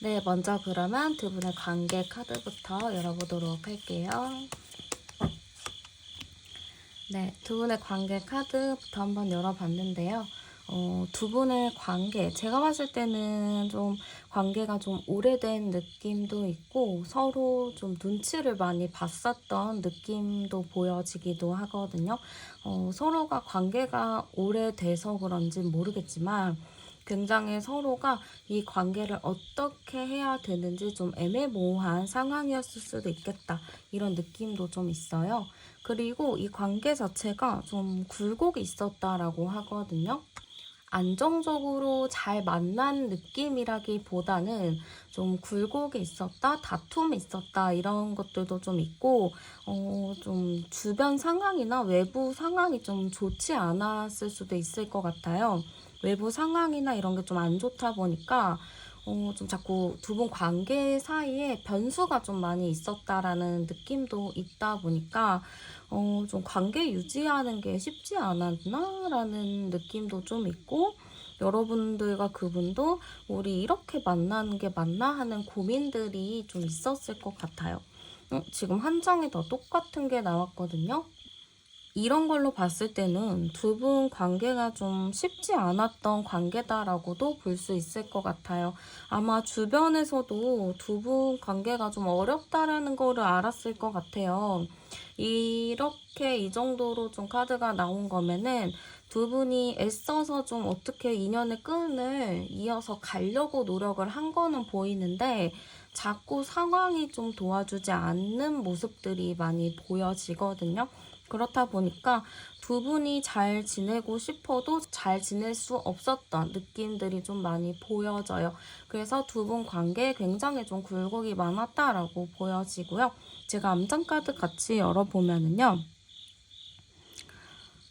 네, 먼저 그러면 두 분의 관계 카드부터 열어보도록 할게요. 네, 두 분의 관계 카드부터 한번 열어봤는데요. 두 분의 관계, 제가 봤을 때는 좀 관계가 좀 오래된 느낌도 있고 서로 좀 눈치를 많이 봤었던 느낌도 보여지기도 하거든요. 서로가 관계가 오래돼서 그런지 모르겠지만 굉장히 서로가 이 관계를 어떻게 해야 되는지 좀 애매모호한 상황이었을 수도 있겠다. 이런 느낌도 좀 있어요. 그리고 이 관계 자체가 좀 굴곡이 있었다라고 하거든요. 안정적으로 잘 만난 느낌이라기보다는 좀 굴곡이 있었다, 다툼이 있었다, 이런 것들도 좀 있고, 좀 주변 상황이나 외부 상황이 좀 좋지 않았을 수도 있을 것 같아요. 외부 상황이나 이런 게 좀 안 좋다 보니까, 좀 자꾸 두 분 관계 사이에 변수가 좀 많이 있었다라는 느낌도 있다 보니까, 좀 관계 유지하는 게 쉽지 않았나라는 느낌도 좀 있고, 여러분들과 그분도 우리 이렇게 만나는 게 맞나 하는 고민들이 좀 있었을 것 같아요. 지금 한 장이 더 똑같은 게 나왔거든요. 이런 걸로 봤을 때는 두 분 관계가 좀 쉽지 않았던 관계다라고도 볼 수 있을 것 같아요. 아마 주변에서도 두 분 관계가 좀 어렵다라는 거를 알았을 것 같아요. 이렇게 이 정도로 좀 카드가 나온 거면은 두 분이 애써서 좀 어떻게 인연의 끈을 이어서 가려고 노력을 한 거는 보이는데 자꾸 상황이 좀 도와주지 않는 모습들이 많이 보여지거든요. 그렇다 보니까 두 분이 잘 지내고 싶어도 잘 지낼 수 없었던 느낌들이 좀 많이 보여져요. 그래서 두 분 관계에 굉장히 좀 굴곡이 많았다라고 보여지고요. 제가 암장카드 같이 열어보면은요.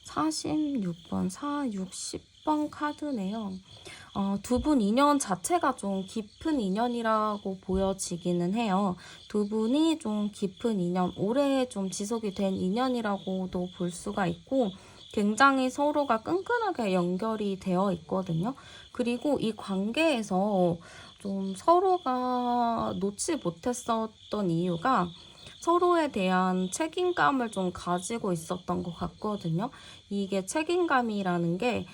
46번, 4, 60번 카드네요. 두 분 인연 자체가 좀 깊은 인연이라고 보여지기는 해요. 두 분이 좀 깊은 인연, 오래 좀 지속이 된 인연이라고도 볼 수가 있고, 굉장히 서로가 끈끈하게 연결이 되어 있거든요. 그리고 이 관계에서 좀 서로가 놓지 못했었던 이유가 서로에 대한 책임감을 좀 가지고 있었던 것 같거든요. 이게 책임감이라는 게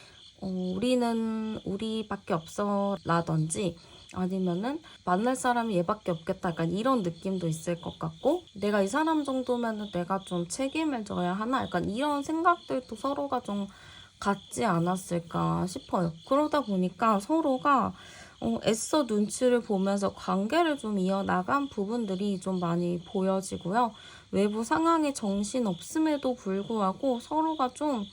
우리는 우리밖에 없어 라든지 아니면은 만날 사람이 얘밖에 없겠다 약간 이런 느낌도 있을 것 같고 내가 이 사람 정도면은 내가 좀 책임을 져야 하나 약간 이런 생각들도 서로가 좀 같지 않았을까 싶어요. 그러다 보니까 서로가 애써 눈치를 보면서 관계를 좀 이어나간 부분들이 좀 많이 보여지고요. 외부 상황에 정신 없음에도 불구하고 서로가 좀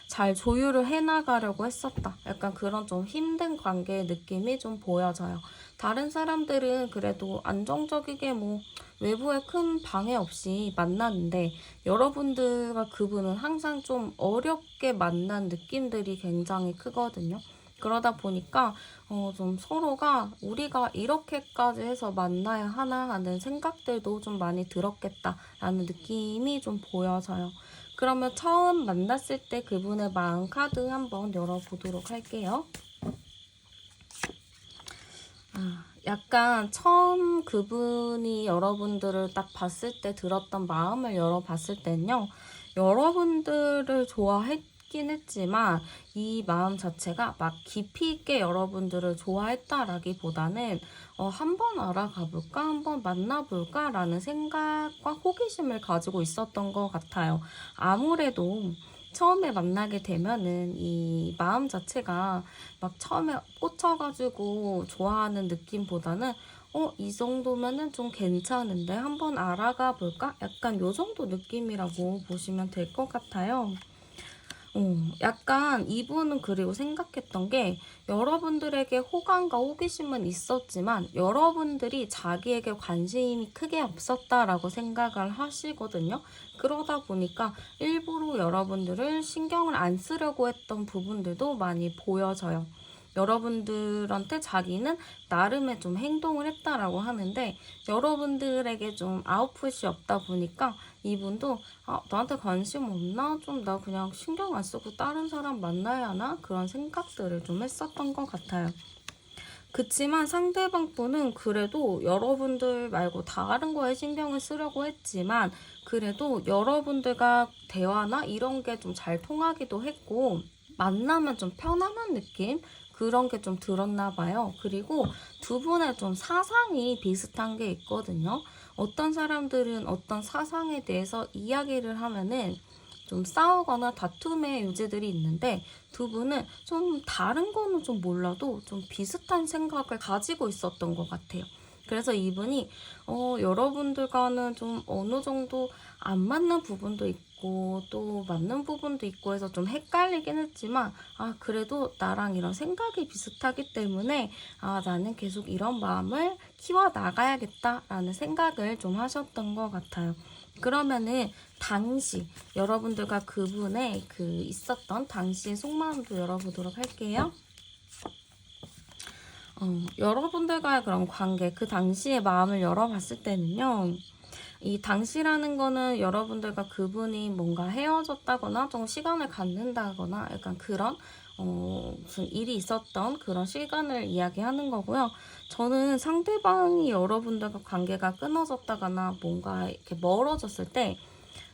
잘 조율을 해나가려고 했었다. 약간 그런 좀 힘든 관계의 느낌이 좀 보여져요. 다른 사람들은 그래도 안정적이게 뭐 외부에 큰 방해 없이 만났는데 여러분들과 그분은 항상 좀 어렵게 만난 느낌들이 굉장히 크거든요. 그러다 보니까 좀 서로가 우리가 이렇게까지 해서 만나야 하나 하는 생각들도 좀 많이 들었겠다라는 느낌이 좀 보여져요. 그러면 처음 만났을 때 그분의 마음 카드 한번 열어보도록 할게요. 약간 처음 그분이 여러분들을 딱 봤을 때 들었던 마음을 열어봤을 때는요. 여러분들을 좋아했긴 했지만 이 마음 자체가 막 깊이 있게 여러분들을 좋아했다라기보다는 한번 알아가 볼까? 한번 만나볼까? 라는 생각과 호기심을 가지고 있었던 것 같아요. 아무래도 처음에 만나게 되면은 이 마음 자체가 막 처음에 꽂혀가지고 좋아하는 느낌보다는 이 정도면은 좀 괜찮은데 한번 알아가 볼까? 약간 요 정도 느낌이라고 보시면 될 것 같아요. 약간 이분은 그리고 생각했던 게 여러분들에게 호감과 호기심은 있었지만 여러분들이 자기에게 관심이 크게 없었다라고 생각을 하시거든요. 그러다 보니까 일부러 여러분들을 신경을 안 쓰려고 했던 부분들도 많이 보여져요. 여러분들한테 자기는 나름의 좀 행동을 했다라고 하는데 여러분들에게 좀 아웃풋이 없다 보니까 이분도 나한테 관심 없나? 좀 나 그냥 신경 안 쓰고 다른 사람 만나야 하나? 그런 생각들을 좀 했었던 것 같아요. 그치만 상대방 분은 그래도 여러분들 말고 다른 거에 신경을 쓰려고 했지만 그래도 여러분들과 대화나 이런 게 좀 잘 통하기도 했고 만나면 좀 편안한 느낌? 그런 게 좀 들었나 봐요. 그리고 두 분의 좀 사상이 비슷한 게 있거든요. 어떤 사람들은 어떤 사상에 대해서 이야기를 하면은 좀 싸우거나 다툼의 요지들이 있는데 두 분은 좀 다른 거는 좀 몰라도 좀 비슷한 생각을 가지고 있었던 것 같아요. 그래서 이분이 여러분들과는 좀 어느 정도 안 맞는 부분도 있고 또 맞는 부분도 있고 해서 좀 헷갈리긴 했지만 그래도 나랑 이런 생각이 비슷하기 때문에 나는 계속 이런 마음을 키워 나가야겠다라는 생각을 좀 하셨던 것 같아요. 그러면은 당시 여러분들과 그분의 그 있었던 당시의 속마음도 열어보도록 할게요. 여러분들과의 그런 관계, 그 당시의 마음을 열어봤을 때는요. 이 당시라는 거는 여러분들과 그분이 뭔가 헤어졌다거나 좀 시간을 갖는다거나 약간 그런 무슨 일이 있었던 그런 시간을 이야기하는 거고요. 저는 상대방이 여러분들과 관계가 끊어졌다거나 뭔가 이렇게 멀어졌을 때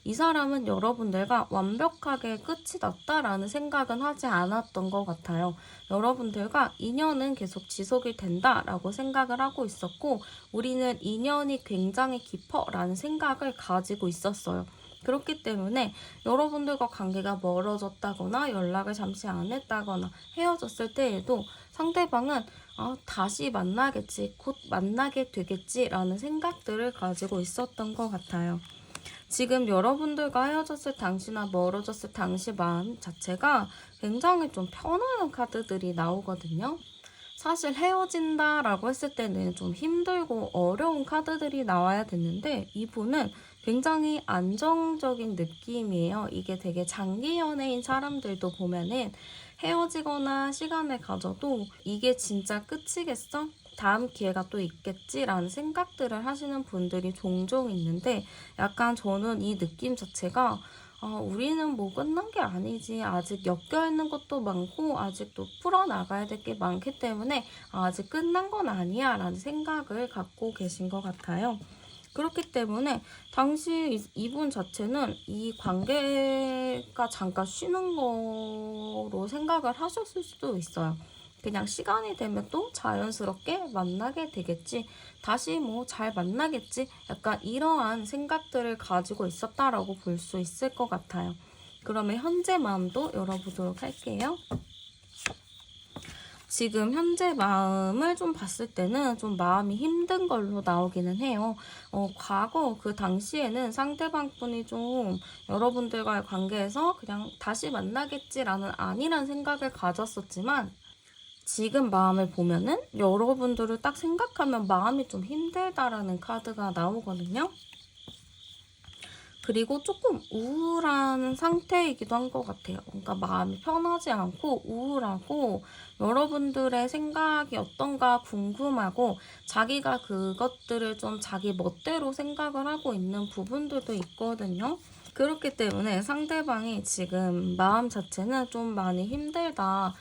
이 사람은 여러분들과 완벽하게 끝이 났다라는 생각은 하지 않았던 것 같아요. 여러분들과 인연은 계속 지속이 된다라고 생각을 하고 있었고, 우리는 인연이 굉장히 깊어라는 생각을 가지고 있었어요. 그렇기 때문에 여러분들과 관계가 멀어졌다거나 연락을 잠시 안 했다거나 헤어졌을 때에도 상대방은 다시 만나겠지, 곧 만나게 되겠지라는 생각들을 가지고 있었던 것 같아요. 지금 여러분들과 헤어졌을 당시나 멀어졌을 당시 마음 자체가 굉장히 좀 편안한 카드들이 나오거든요. 사실 헤어진다라고 했을 때는 좀 힘들고 어려운 카드들이 나와야 됐는데 이분은 굉장히 안정적인 느낌이에요. 이게 되게 장기 연애인 사람들도 보면은 헤어지거나 시간을 가져도 이게 진짜 끝이겠어? 다음 기회가 또 있겠지라는 생각들을 하시는 분들이 종종 있는데 약간 저는 이 느낌 자체가 우리는 뭐 끝난 게 아니지. 아직 엮여 있는 것도 많고, 아직도 풀어나가야 될 게 많기 때문에 아직 끝난 건 아니야. 라는 생각을 갖고 계신 것 같아요. 그렇기 때문에 당시 이분 자체는 이 관계가 잠깐 쉬는 거로 생각을 하셨을 수도 있어요. 그냥 시간이 되면 또 자연스럽게 만나게 되겠지. 다시 뭐 잘 만나겠지. 약간 이러한 생각들을 가지고 있었다라고 볼 수 있을 것 같아요. 그러면 현재 마음도 열어보도록 할게요. 지금 현재 마음을 좀 봤을 때는 좀 마음이 힘든 걸로 나오기는 해요. 과거 그 당시에는 상대방 분이 좀 여러분들과의 관계에서 그냥 다시 만나겠지라는 아니란 생각을 가졌었지만 지금 마음을 보면은 여러분들을 딱 생각하면 마음이 좀 힘들다라는 카드가 나오거든요. 그리고 조금 우울한 상태이기도 한 것 같아요. 그러니까 마음이 편하지 않고 우울하고 여러분들의 생각이 어떤가 궁금하고 자기가 그것들을 좀 자기 멋대로 생각을 하고 있는 부분들도 있거든요. 그렇기 때문에 상대방이 지금 마음 자체는 좀 많이 힘들다.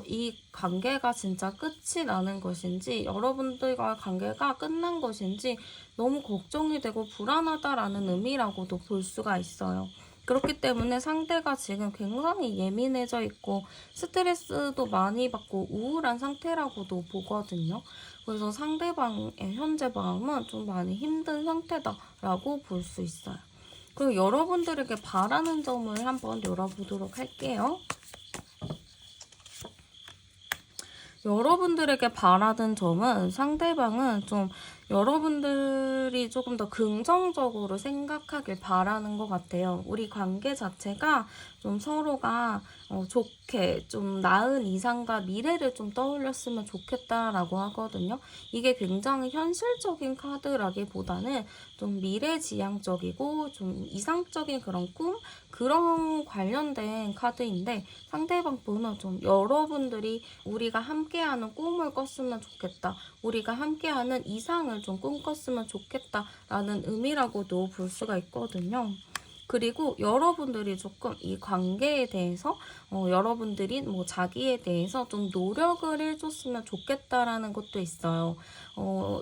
이 관계가 진짜 끝이 나는 것인지 여러분들과의 관계가 끝난 것인지 너무 걱정이 되고 불안하다라는 의미라고도 볼 수가 있어요. 그렇기 때문에 상대가 지금 굉장히 예민해져 있고 스트레스도 많이 받고 우울한 상태라고도 보거든요. 그래서 상대방의 현재 마음은 좀 많이 힘든 상태다라고 볼 수 있어요. 그리고 여러분들에게 바라는 점을 한번 열어보도록 할게요. 여러분들에게 바라는 점은 상대방은 좀 여러분들이 조금 더 긍정적으로 생각하길 바라는 것 같아요. 우리 관계 자체가 좀 서로가 좋게 좀 나은 이상과 미래를 좀 떠올렸으면 좋겠다라고 하거든요. 이게 굉장히 현실적인 카드라기보다는 좀 미래지향적이고 좀 이상적인 그런 꿈? 그런 관련된 카드인데 상대방 분은 좀 여러분들이 우리가 함께하는 꿈을 꿨으면 좋겠다. 우리가 함께하는 이상을 좀 꿈꿨으면 좋겠다라는 의미라고도 볼 수가 있거든요. 그리고 여러분들이 조금 이 관계에 대해서 여러분들이 뭐 자기에 대해서 좀 노력을 해줬으면 좋겠다라는 것도 있어요.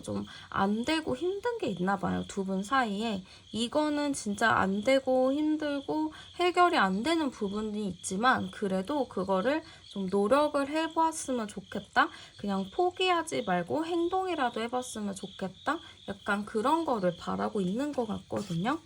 좀 안 되고 힘든 게 있나 봐요. 두 분 사이에. 이거는 진짜 안 되고 힘들고 해결이 안 되는 부분이 있지만 그래도 그거를 좀 노력을 해봤으면 좋겠다. 그냥 포기하지 말고 행동이라도 해봤으면 좋겠다. 약간 그런 거를 바라고 있는 것 같거든요.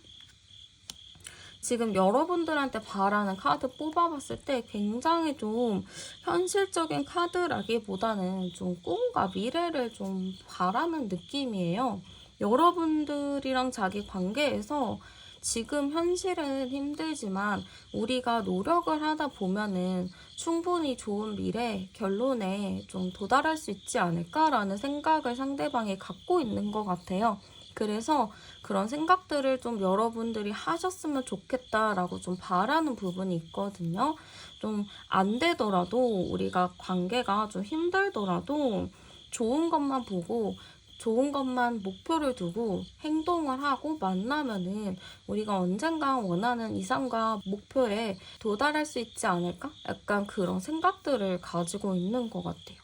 지금 여러분들한테 바라는 카드 뽑아봤을 때 굉장히 좀 현실적인 카드라기보다는 좀 꿈과 미래를 좀 바라는 느낌이에요. 여러분들이랑 자기 관계에서 지금 현실은 힘들지만 우리가 노력을 하다 보면은 충분히 좋은 미래 결론에 좀 도달할 수 있지 않을까라는 생각을 상대방이 갖고 있는 것 같아요. 그래서 그런 생각들을 좀 여러분들이 하셨으면 좋겠다라고 좀 바라는 부분이 있거든요. 좀 안 되더라도 우리가 관계가 좀 힘들더라도 좋은 것만 보고 좋은 것만 목표를 두고 행동을 하고 만나면은 우리가 언젠가 원하는 이상과 목표에 도달할 수 있지 않을까? 약간 그런 생각들을 가지고 있는 것 같아요.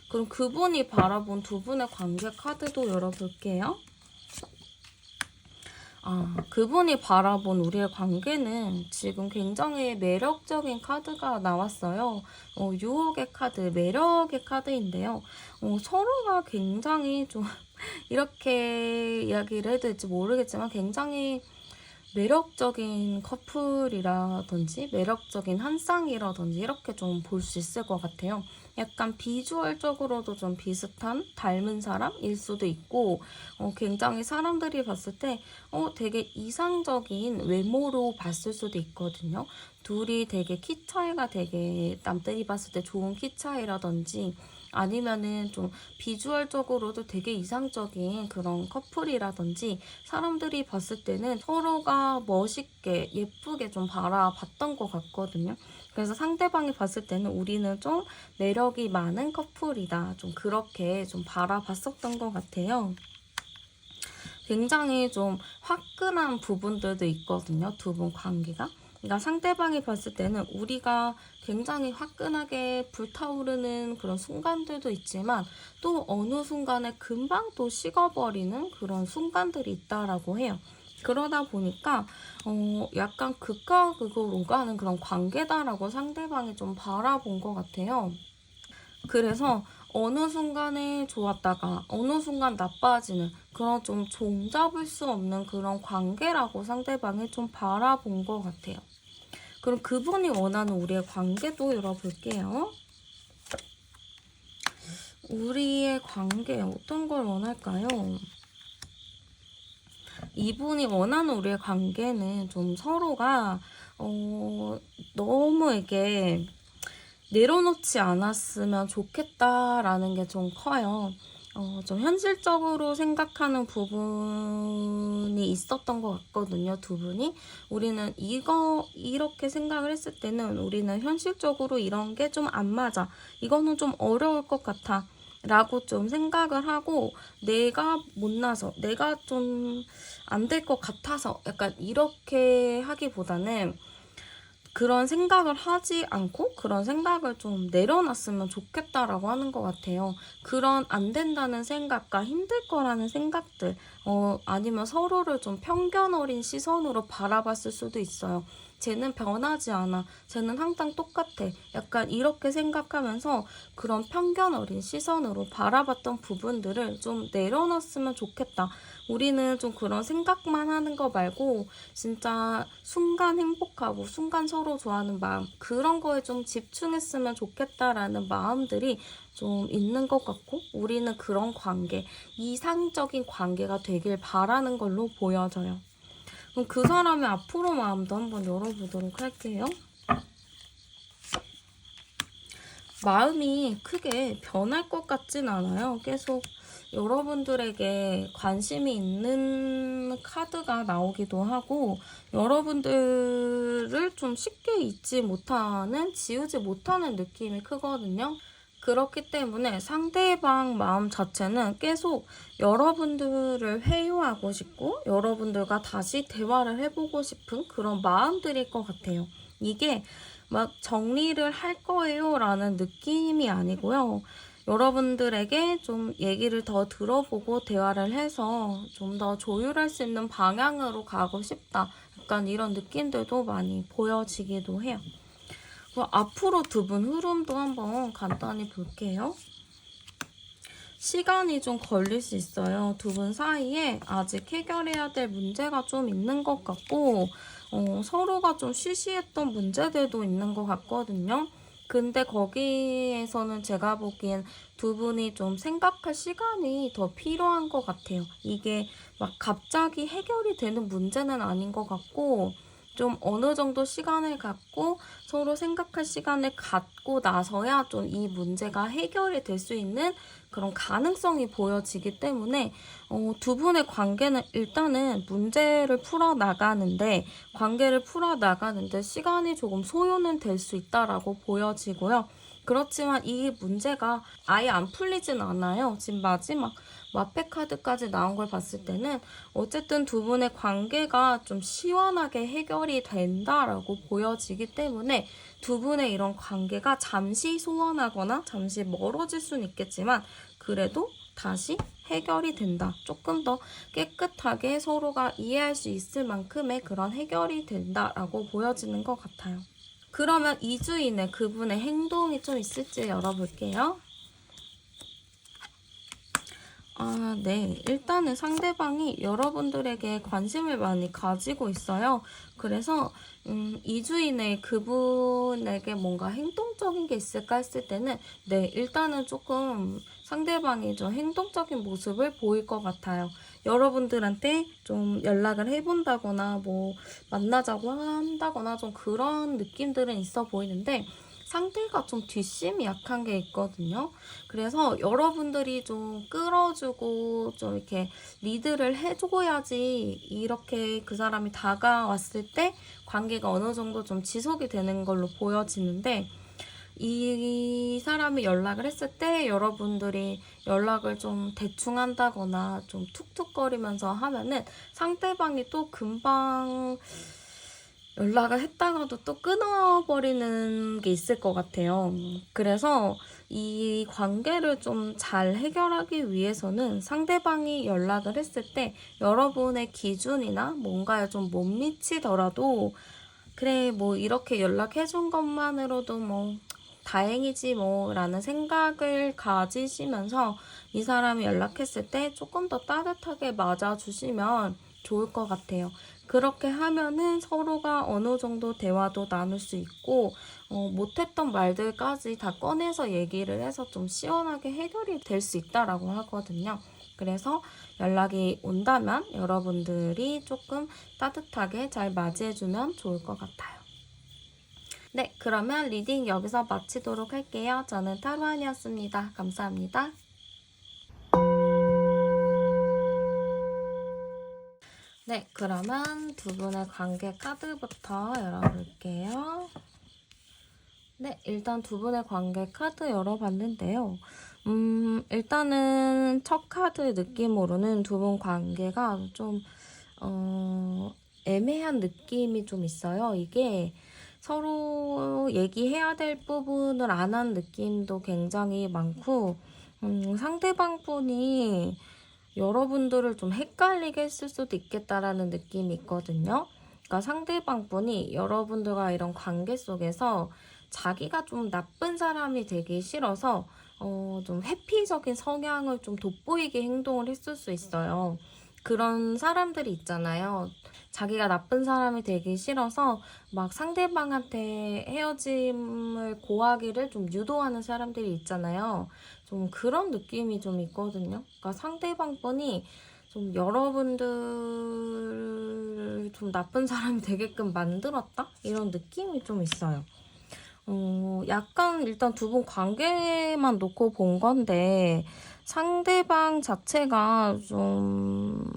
그럼 그분이 바라본 두 분의 관계 카드도 열어볼게요. 그분이 바라본 우리의 관계는 지금 굉장히 매력적인 카드가 나왔어요. 유혹의 카드, 매력의 카드인데요. 서로가 굉장히 좀 이렇게 이야기를 해도 될지 모르겠지만 굉장히 매력적인 커플이라든지 매력적인 한 쌍이라든지 이렇게 좀 볼 수 있을 것 같아요. 약간 비주얼적으로도 좀 비슷한 닮은 사람일 수도 있고 굉장히 사람들이 봤을 때 되게 이상적인 외모로 봤을 수도 있거든요. 둘이 되게 키 차이가 되게 남들이 봤을 때 좋은 키 차이라든지 아니면은 좀 비주얼적으로도 되게 이상적인 그런 커플이라든지 사람들이 봤을 때는 서로가 멋있게 예쁘게 좀 바라봤던 것 같거든요. 그래서 상대방이 봤을 때는 우리는 좀 매력이 많은 커플이다. 좀 그렇게 좀 바라봤었던 것 같아요. 굉장히 좀 화끈한 부분들도 있거든요. 두 분 관계가. 그러니까 상대방이 봤을 때는 우리가 굉장히 화끈하게 불타오르는 그런 순간들도 있지만 또 어느 순간에 금방 또 식어버리는 그런 순간들이 있다라고 해요. 그러다 보니까 약간 극과 극으로 오가는 그런 관계다라고 상대방이 좀 바라본 것 같아요. 그래서 어느 순간에 좋았다가 어느 순간 나빠지는 그런 좀 종잡을 수 없는 그런 관계라고 상대방이 좀 바라본 것 같아요. 그럼 그분이 원하는 우리의 관계도 열어볼게요. 우리의 관계 어떤 걸 원할까요? 이분이 원하는 우리의 관계는 좀 서로가 너무 이게 내려놓지 않았으면 좋겠다라는 게 좀 커요. 좀 현실적으로 생각하는 부분이 있었던 것 같거든요, 두 분이. 우리는 이렇게 생각을 했을 때는 우리는 현실적으로 이런 게 좀 안 맞아. 이거는 좀 어려울 것 같아. 라고 좀 생각을 하고 내가 못나서 내가 좀 안 될 것 같아서 약간 이렇게 하기보다는 그런 생각을 하지 않고 그런 생각을 좀 내려놨으면 좋겠다라고 하는 것 같아요. 그런 안 된다는 생각과 힘들 거라는 생각들, 아니면 서로를 좀 편견 어린 시선으로 바라봤을 수도 있어요. 쟤는 변하지 않아. 쟤는 항상 똑같아. 약간 이렇게 생각하면서 그런 편견 어린 시선으로 바라봤던 부분들을 좀 내려놨으면 좋겠다. 우리는 좀 그런 생각만 하는 거 말고 진짜 순간 행복하고 순간 서로 좋아하는 마음 그런 거에 좀 집중했으면 좋겠다라는 마음들이 좀 있는 것 같고 우리는 그런 관계, 이상적인 관계가 되길 바라는 걸로 보여져요. 그럼 그 사람의 앞으로 마음도 한번 열어보도록 할게요. 마음이 크게 변할 것 같진 않아요. 계속 여러분들에게 관심이 있는 카드가 나오기도 하고 여러분들을 좀 쉽게 잊지 못하는, 지우지 못하는 느낌이 크거든요. 그렇기 때문에 상대방 마음 자체는 계속 여러분들을 회유하고 싶고 여러분들과 다시 대화를 해보고 싶은 그런 마음들일 것 같아요. 이게 막 정리를 할 거예요 라는 느낌이 아니고요. 여러분들에게 좀 얘기를 더 들어보고 대화를 해서 좀 더 조율할 수 있는 방향으로 가고 싶다. 약간 이런 느낌들도 많이 보여지기도 해요. 앞으로 두 분 흐름도 한번 간단히 볼게요. 시간이 좀 걸릴 수 있어요. 두 분 사이에 아직 해결해야 될 문제가 좀 있는 것 같고 서로가 좀 시시했던 문제들도 있는 것 같거든요. 근데 거기에서는 제가 보기엔 두 분이 좀 생각할 시간이 더 필요한 것 같아요. 이게 막 갑자기 해결이 되는 문제는 아닌 것 같고 좀 어느 정도 시간을 갖고 서로 생각할 시간을 갖고 나서야 좀 이 문제가 해결이 될 수 있는 그런 가능성이 보여지기 때문에 두 분의 관계는 일단은 문제를 풀어나가는데 관계를 풀어나가는데 시간이 조금 소요는 될 수 있다라고 보여지고요. 그렇지만 이 문제가 아예 안 풀리진 않아요. 지금 마지막 마페 카드까지 나온 걸 봤을 때는 어쨌든 두 분의 관계가 좀 시원하게 해결이 된다라고 보여지기 때문에 두 분의 이런 관계가 잠시 소원하거나 잠시 멀어질 수는 있겠지만 그래도 다시 해결이 된다. 조금 더 깨끗하게 서로가 이해할 수 있을 만큼의 그런 해결이 된다라고 보여지는 것 같아요. 그러면 2주 이내 그분의 행동이 좀 있을지 열어볼게요. 네. 일단은 상대방이 여러분들에게 관심을 많이 가지고 있어요. 그래서 2주 이내에 그분에게 뭔가 행동적인 게 있을까 했을 때는 네, 일단은 조금 상대방이 좀 행동적인 모습을 보일 것 같아요. 여러분들한테 좀 연락을 해본다거나 뭐 만나자고 한다거나 좀 그런 느낌들은 있어 보이는데 상대가 좀 뒷심이 약한 게 있거든요. 그래서 여러분들이 좀 끌어주고 좀 이렇게 리드를 해줘야지 이렇게 그 사람이 다가왔을 때 관계가 어느 정도 좀 지속이 되는 걸로 보여지는데 이 사람이 연락을 했을 때 여러분들이 연락을 좀 대충 한다거나 좀 툭툭거리면서 하면은 상대방이 또 금방 연락을 했다가도 또 끊어버리는 게 있을 것 같아요. 그래서 이 관계를 좀 잘 해결하기 위해서는 상대방이 연락을 했을 때 여러분의 기준이나 뭔가에 좀 못 미치더라도 그래, 뭐 이렇게 연락해준 것만으로도 뭐 다행이지 뭐 라는 생각을 가지시면서 이 사람이 연락했을 때 조금 더 따뜻하게 맞아주시면 좋을 것 같아요. 그렇게 하면은 서로가 어느 정도 대화도 나눌 수 있고 못했던 말들까지 다 꺼내서 얘기를 해서 좀 시원하게 해결이 될 수 있다라고 하거든요. 그래서 연락이 온다면 여러분들이 조금 따뜻하게 잘 맞이해주면 좋을 것 같아요. 네, 그러면 리딩 여기서 마치도록 할게요. 저는 타로안이었습니다. 감사합니다. 네, 그러면 두 분의 관계 카드부터 열어볼게요. 네, 일단 두 분의 관계 카드 열어봤는데요. 일단은 첫 카드 느낌으로는 두 분 관계가 좀, 애매한 느낌이 좀 있어요. 이게 서로 얘기해야 될 부분을 안 한 느낌도 굉장히 많고, 상대방 분이 여러분들을 좀 헷갈리게 했을 수도 있겠다라는 느낌이 있거든요. 그러니까 상대방 분이 여러분들과 이런 관계 속에서 자기가 좀 나쁜 사람이 되기 싫어서 좀 회피적인 성향을 좀 돋보이게 행동을 했을 수 있어요. 그런 사람들이 있잖아요. 자기가 나쁜 사람이 되기 싫어서 막 상대방한테 헤어짐을 고하기를 좀 유도하는 사람들이 있잖아요. 좀 그런 느낌이 좀 있거든요. 그러니까 상대방 분이 좀 여러분들을 좀 나쁜 사람이 되게끔 만들었다? 이런 느낌이 좀 있어요. 약간 일단 두 분 관계만 놓고 본 건데 상대방 자체가 좀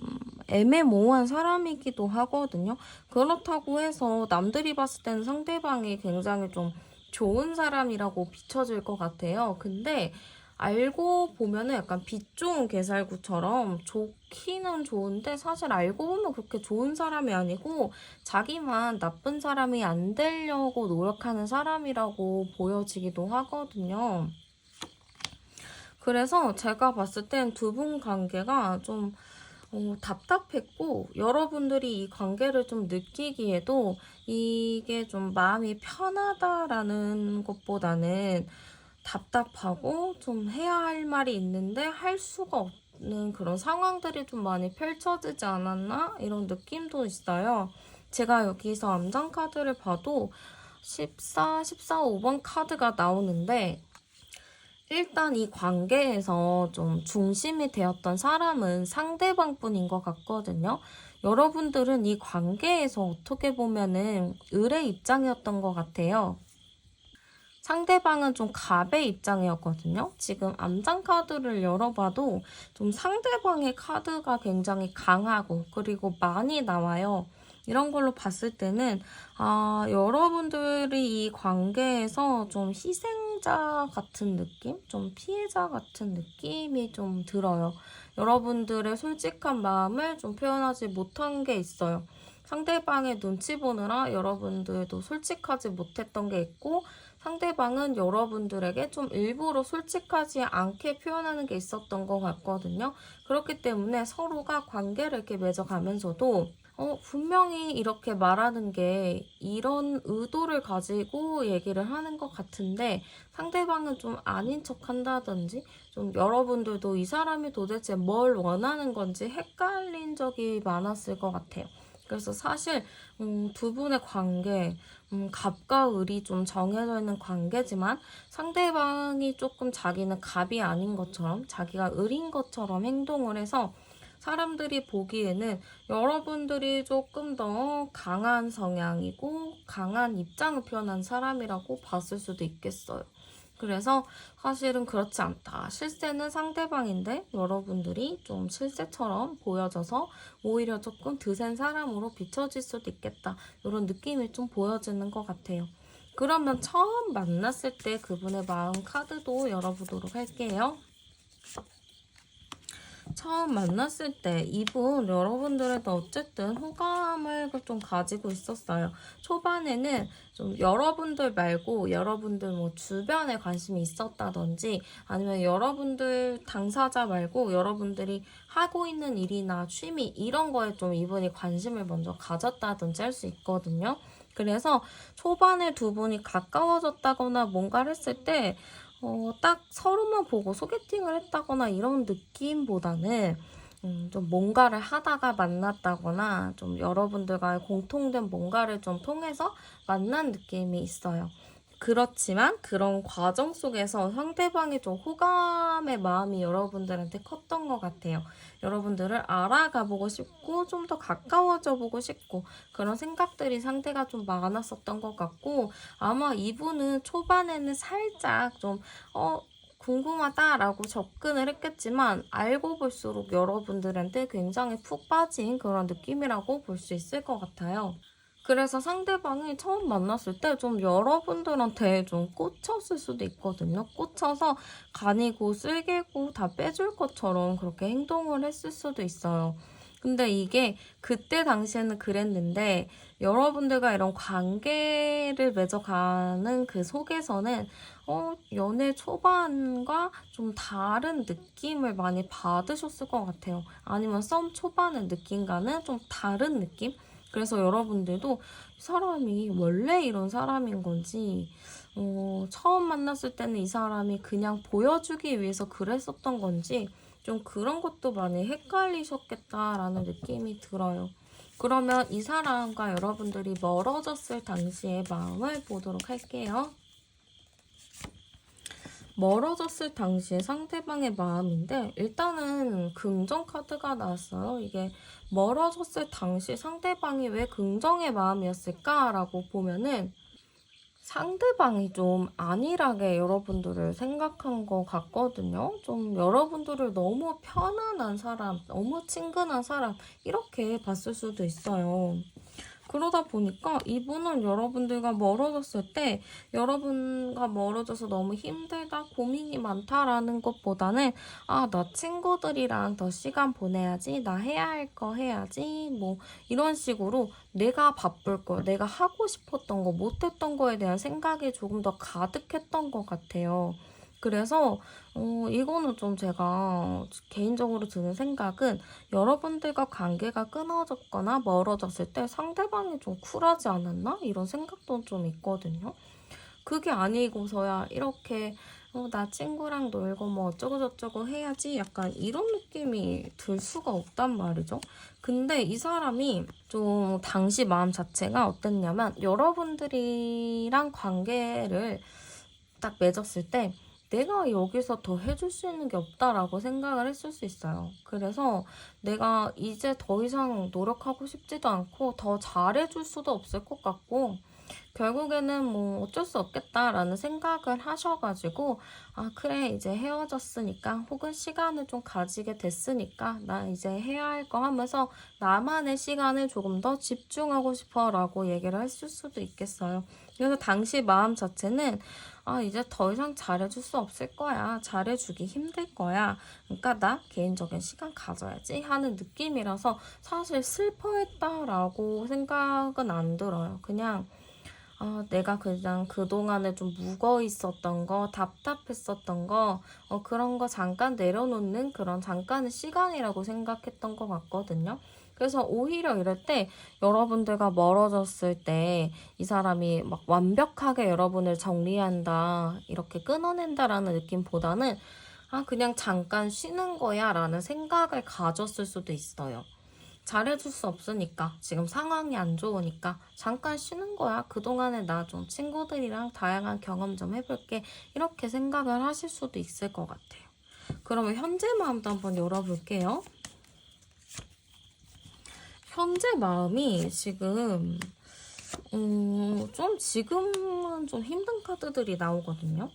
애매모호한 사람이기도 하거든요. 그렇다고 해서 남들이 봤을 때는 상대방이 굉장히 좀 좋은 사람이라고 비춰질 것 같아요. 근데 알고 보면은 약간 빛 좋은 개살구처럼 좋기는 좋은데 사실 알고 보면 그렇게 좋은 사람이 아니고 자기만 나쁜 사람이 안 되려고 노력하는 사람이라고 보여지기도 하거든요. 그래서 제가 봤을 땐 두 분 관계가 좀 답답했고, 여러분들이 이 관계를 좀 느끼기에도 이게 좀 마음이 편하다라는 것보다는 답답하고 좀 해야 할 말이 있는데 할 수가 없는 그런 상황들이 좀 많이 펼쳐지지 않았나? 이런 느낌도 있어요. 제가 여기서 암장 카드를 봐도 14, 5번 카드가 나오는데, 일단 이 관계에서 좀 중심이 되었던 사람은 상대방뿐인 것 같거든요. 여러분들은 이 관계에서 어떻게 보면은 을의 입장이었던 것 같아요. 상대방은 좀 갑의 입장이었거든요. 지금 암장 카드를 열어봐도 좀 상대방의 카드가 굉장히 강하고 그리고 많이 나와요. 이런 걸로 봤을 때는 여러분들이 이 관계에서 좀 희생자 같은 느낌? 좀 피해자 같은 느낌이 좀 들어요. 여러분들의 솔직한 마음을 좀 표현하지 못한 게 있어요. 상대방의 눈치 보느라 여러분들도 솔직하지 못했던 게 있고, 상대방은 여러분들에게 좀 일부러 솔직하지 않게 표현하는 게 있었던 것 같거든요. 그렇기 때문에 서로가 관계를 이렇게 맺어가면서도 분명히 이렇게 말하는 게 이런 의도를 가지고 얘기를 하는 것 같은데 상대방은 좀 아닌 척 한다든지 좀 여러분들도 이 사람이 도대체 뭘 원하는 건지 헷갈린 적이 많았을 것 같아요. 그래서 사실 두 분의 관계, 갑과 을이 좀 정해져 있는 관계지만 상대방이 조금 자기는 갑이 아닌 것처럼 자기가 을인 것처럼 행동을 해서 사람들이 보기에는 여러분들이 조금 더 강한 성향이고 강한 입장을 표현한 사람이라고 봤을 수도 있겠어요. 그래서 사실은 그렇지 않다. 실세는 상대방인데 여러분들이 좀 실세처럼 보여져서 오히려 조금 드센 사람으로 비춰질 수도 있겠다. 이런 느낌이 좀 보여지는 것 같아요. 그러면 처음 만났을 때 그분의 마음 카드도 열어보도록 할게요. 처음 만났을 때 이분 여러분들에도 어쨌든 호감을 좀 가지고 있었어요. 초반에는 좀 여러분들 말고 여러분들 뭐 주변에 관심이 있었다든지 아니면 여러분들 당사자 말고 여러분들이 하고 있는 일이나 취미 이런 거에 좀 이분이 관심을 먼저 가졌다든지 할 수 있거든요. 그래서 초반에 두 분이 가까워졌다거나 뭔가를 했을 때 딱 서로만 보고 소개팅을 했다거나 이런 느낌보다는 좀 뭔가를 하다가 만났다거나 좀 여러분들과의 공통된 뭔가를 좀 통해서 만난 느낌이 있어요. 그렇지만 그런 과정 속에서 상대방이 좀 호감의 마음이 여러분들한테 컸던 것 같아요. 여러분들을 알아가 보고 싶고 좀 더 가까워져 보고 싶고 그런 생각들이 상대가 좀 많았었던 것 같고 아마 이분은 초반에는 살짝 좀 궁금하다라고 접근을 했겠지만 알고 볼수록 여러분들한테 굉장히 푹 빠진 그런 느낌이라고 볼 수 있을 것 같아요. 그래서 상대방이 처음 만났을 때 좀 여러분들한테 좀 꽂혔을 수도 있거든요. 꽂혀서 간이고 쓸개고 다 빼줄 것처럼 그렇게 행동을 했을 수도 있어요. 근데 이게 그때 당시에는 그랬는데 여러분들과 이런 관계를 맺어가는 그 속에서는 연애 초반과 좀 다른 느낌을 많이 받으셨을 것 같아요. 아니면 썸 초반의 느낌과는 좀 다른 느낌? 그래서 여러분들도 이 사람이 원래 이런 사람인 건지, 처음 만났을 때는 이 사람이 그냥 보여주기 위해서 그랬었던 건지, 좀 그런 것도 많이 헷갈리셨겠다라는 느낌이 들어요. 그러면 이 사람과 여러분들이 멀어졌을 당시의 마음을 보도록 할게요. 멀어졌을 당시에 상대방의 마음인데 일단은 긍정 카드가 나왔어요. 이게 멀어졌을 당시 상대방이 왜 긍정의 마음이었을까라고 보면은 상대방이 좀 안일하게 여러분들을 생각한 것 같거든요. 좀 여러분들을 너무 편안한 사람, 너무 친근한 사람 이렇게 봤을 수도 있어요. 그러다 보니까 이분은 여러분들과 멀어졌을 때 여러분과 멀어져서 너무 힘들다, 고민이 많다라는 것보다는 아, 나 친구들이랑 더 시간 보내야지, 나 해야 할 거 해야지, 뭐 이런 식으로 내가 바쁠 거, 내가 하고 싶었던 거, 못했던 거에 대한 생각이 조금 더 가득했던 것 같아요. 그래서 이거는 좀 제가 개인적으로 드는 생각은 여러분들과 관계가 끊어졌거나 멀어졌을 때 상대방이 좀 쿨하지 않았나? 이런 생각도 좀 있거든요. 그게 아니고서야 이렇게 나 친구랑 놀고 뭐 어쩌고저쩌고 해야지 약간 이런 느낌이 들 수가 없단 말이죠. 근데 이 사람이 좀 당시 마음 자체가 어땠냐면 여러분들이랑 관계를 딱 맺었을 때 내가 여기서 더 해줄 수 있는 게 없다라고 생각을 했을 수 있어요. 그래서 내가 이제 더 이상 노력하고 싶지도 않고 더 잘해줄 수도 없을 것 같고 결국에는 뭐 어쩔 수 없겠다라는 생각을 하셔가지고 아, 그래, 이제 헤어졌으니까 혹은 시간을 좀 가지게 됐으니까 나 이제 해야 할 거 하면서 나만의 시간을 조금 더 집중하고 싶어 라고 얘기를 했을 수도 있겠어요. 그래서 당시 마음 자체는 아, 이제 더 이상 잘해줄 수 없을 거야, 잘해주기 힘들 거야, 그러니까 나 개인적인 시간 가져야지 하는 느낌이라서 사실 슬퍼했다라고 생각은 안 들어요. 그냥 내가 그냥 그동안에 좀 묵어 있었던 거, 답답했었던 거, 그런 거 잠깐 내려놓는 그런 잠깐의 시간이라고 생각했던 것 같거든요. 그래서 오히려 이럴 때 여러분들과 멀어졌을 때 이 사람이 막 완벽하게 여러분을 정리한다, 이렇게 끊어낸다라는 느낌보다는 아, 그냥 잠깐 쉬는 거야 라는 생각을 가졌을 수도 있어요. 잘해줄 수 없으니까 지금 상황이 안 좋으니까 잠깐 쉬는 거야. 그동안에 나 좀 친구들이랑 다양한 경험 좀 해볼게. 이렇게 생각을 하실 수도 있을 것 같아요. 그러면 현재 마음도 한번 열어볼게요. 현재 마음이 지금 좀 지금은 좀 힘든 카드들이 나오거든요.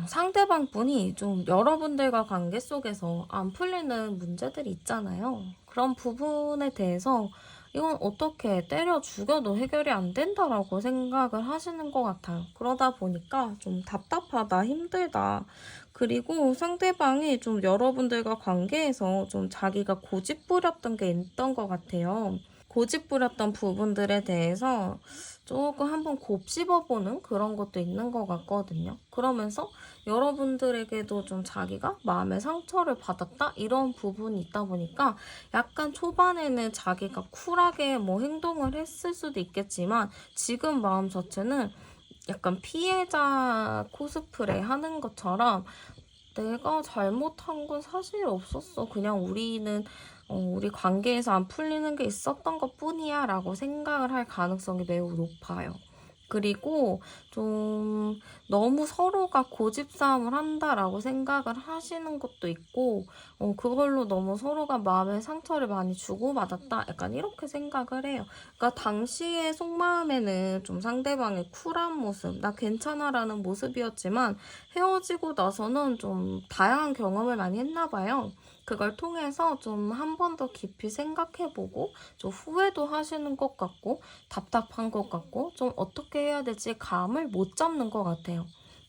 상대방 분이 좀 여러분들과 관계 속에서 안 풀리는 문제들이 있잖아요. 그런 부분에 대해서 이건 어떻게 때려 죽여도 해결이 안 된다라고 생각을 하시는 것 같아요. 그러다 보니까 좀 답답하다, 힘들다. 그리고 상대방이 좀 여러분들과 관계에서 좀 자기가 고집부렸던 게 있던 것 같아요. 고집부렸던 부분들에 대해서 조금 한번 곱씹어보는 그런 것도 있는 것 같거든요. 그러면서 여러분들에게도 좀 자기가 마음의 상처를 받았다? 이런 부분이 있다 보니까 약간 초반에는 자기가 쿨하게 뭐 행동을 했을 수도 있겠지만 지금 마음 자체는 약간 피해자 코스프레 하는 것처럼 내가 잘못한 건 사실 없었어. 그냥 우리는 우리 관계에서 안 풀리는 게 있었던 것 뿐이야 라고 생각을 할 가능성이 매우 높아요. 그리고 좀 너무 서로가 고집 싸움을 한다라고 생각을 하시는 것도 있고 그걸로 너무 서로가 마음의 상처를 많이 주고받았다 약간 이렇게 생각을 해요. 그러니까 당시의 속마음에는 좀 상대방의 쿨한 모습, 나 괜찮아라는 모습이었지만 헤어지고 나서는 좀 다양한 경험을 많이 했나 봐요. 그걸 통해서 좀 한 번 더 깊이 생각해보고 좀 후회도 하시는 것 같고 답답한 것 같고 좀 어떻게 해야 될지 감을 못 잡는 것 같아요.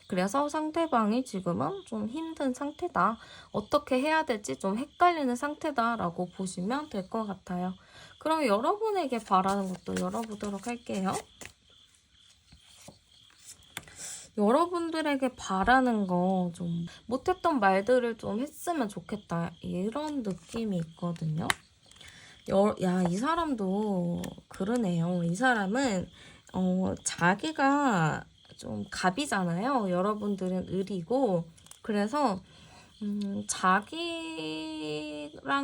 그래서 상대방이 지금은 좀 힘든 상태다. 어떻게 해야 될지 좀 헷갈리는 상태다라고 보시면 될 것 같아요. 그럼 여러분에게 바라는 것도 열어보도록 할게요. 여러분들에게 바라는 거 좀 못했던 말들을 좀 했으면 좋겠다. 이런 느낌이 있거든요. 야, 이 사람도 그러네요. 이 사람은 자기가 좀 갑이잖아요. 여러분들은 을이고. 그래서 자기랑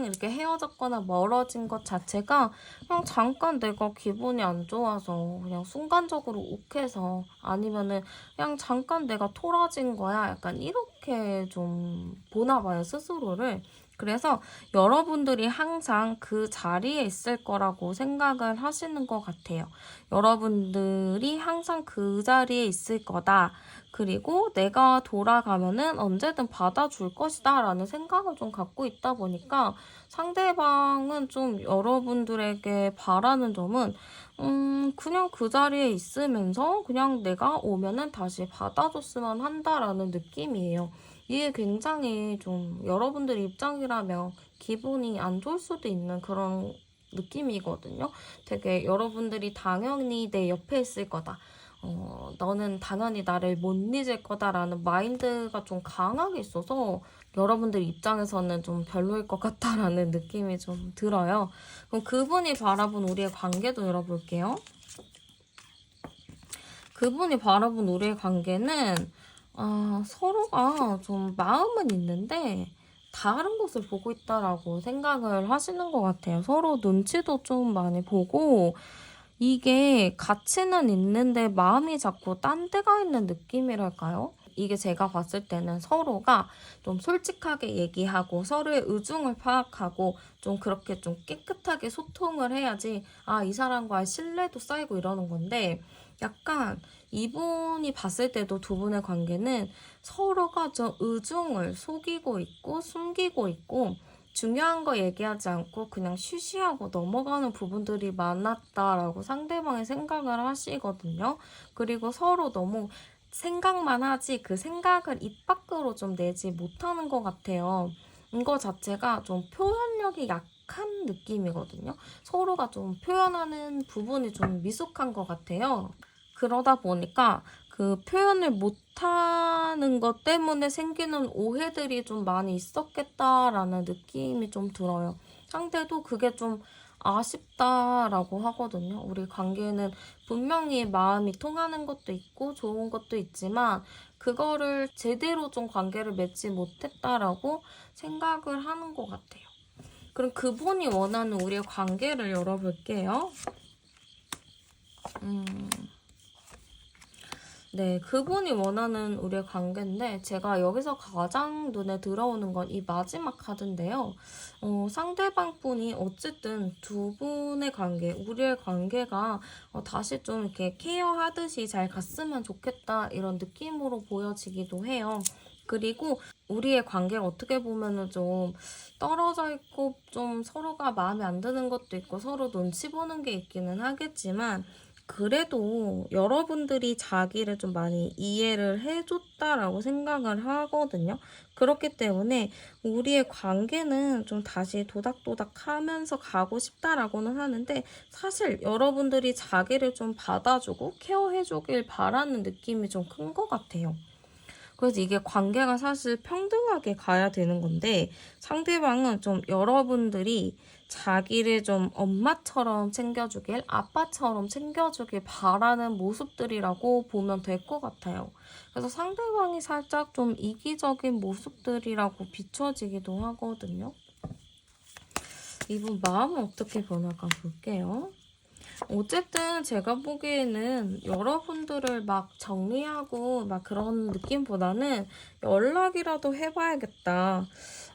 이렇게 헤어졌거나 멀어진 것 자체가 그냥 잠깐 내가 기분이 안 좋아서 그냥 순간적으로 욱해서 아니면은 그냥 잠깐 내가 토라진 거야. 약간 이렇게 그렇게 좀 보나 봐요, 스스로를. 그래서 여러분들이 항상 그 자리에 있을 거라고 생각을 하시는 것 같아요. 여러분들이 항상 그 자리에 있을 거다. 그리고 내가 돌아가면은 언제든 받아줄 것이다 라는 생각을 좀 갖고 있다 보니까 상대방은 좀 여러분들에게 바라는 점은 그냥 그 자리에 있으면서 그냥 내가 오면은 다시 받아줬으면 한다라는 느낌이에요. 이게 굉장히 좀 여러분들 입장이라면 기분이 안 좋을 수도 있는 그런 느낌이거든요. 되게 여러분들이 당연히 내 옆에 있을 거다. 너는 당연히 나를 못 잊을 거다라는 마인드가 좀 강하게 있어서 여러분들 입장에서는 좀 별로일 것 같다라는 느낌이 좀 들어요. 그럼 그분이 바라본 우리의 관계도 열어볼게요. 그분이 바라본 우리의 관계는 서로가 좀 마음은 있는데 다른 곳을 보고 있다라고 생각을 하시는 것 같아요. 서로 눈치도 좀 많이 보고 이게 가치는 있는데 마음이 자꾸 딴 데가 있는 느낌이랄까요? 이게 제가 봤을 때는 서로가 좀 솔직하게 얘기하고 서로의 의중을 파악하고 좀 그렇게 좀 깨끗하게 소통을 해야지 이 사람과의 신뢰도 쌓이고 이러는 건데 약간 이분이 봤을 때도 두 분의 관계는 서로가 좀 의중을 속이고 있고 숨기고 있고 중요한 거 얘기하지 않고 그냥 쉬쉬하고 넘어가는 부분들이 많았다라고 상대방이 생각을 하시거든요. 그리고 서로 너무 생각만 하지 그 생각을 입 밖으로 좀 내지 못하는 것 같아요. 이거 자체가 좀 표현력이 약한 느낌이거든요. 서로가 좀 표현하는 부분이 좀 미숙한 것 같아요. 그러다 보니까 그 표현을 못하는 것 때문에 생기는 오해들이 좀 많이 있었겠다라는 느낌이 좀 들어요. 상대도 그게 좀 아쉽다라고 하거든요. 우리 관계는 분명히 마음이 통하는 것도 있고 좋은 것도 있지만 그거를 제대로 좀 관계를 맺지 못했다라고 생각을 하는 것 같아요. 그럼 그분이 원하는 우리의 관계를 열어볼게요. 네, 그분이 원하는 우리의 관계인데 제가 여기서 가장 눈에 들어오는 건 이 마지막 카드인데요. 상대방 분이 어쨌든 두 분의 관계, 우리의 관계가 다시 좀 이렇게 케어하듯이 잘 갔으면 좋겠다 이런 느낌으로 보여지기도 해요. 그리고 우리의 관계가 어떻게 보면은 좀 떨어져 있고 좀 서로가 마음에 안 드는 것도 있고 서로 눈치 보는 게 있기는 하겠지만 그래도 여러분들이 자기를 좀 많이 이해를 해줬다라고 생각을 하거든요. 그렇기 때문에 우리의 관계는 좀 다시 도닥도닥 하면서 가고 싶다라고는 하는데 사실 여러분들이 자기를 좀 받아주고 케어해주길 바라는 느낌이 좀 큰 것 같아요. 그래서 이게 관계가 사실 평등하게 가야 되는 건데 상대방은 좀 여러분들이 자기를 좀 엄마처럼 챙겨주길, 아빠처럼 챙겨주길 바라는 모습들이라고 보면 될 것 같아요. 그래서 상대방이 살짝 좀 이기적인 모습들이라고 비춰지기도 하거든요. 이분 마음은 어떻게 변할까 볼게요. 어쨌든 제가 보기에는 여러분들을 막 정리하고 막 그런 느낌보다는 연락이라도 해봐야겠다.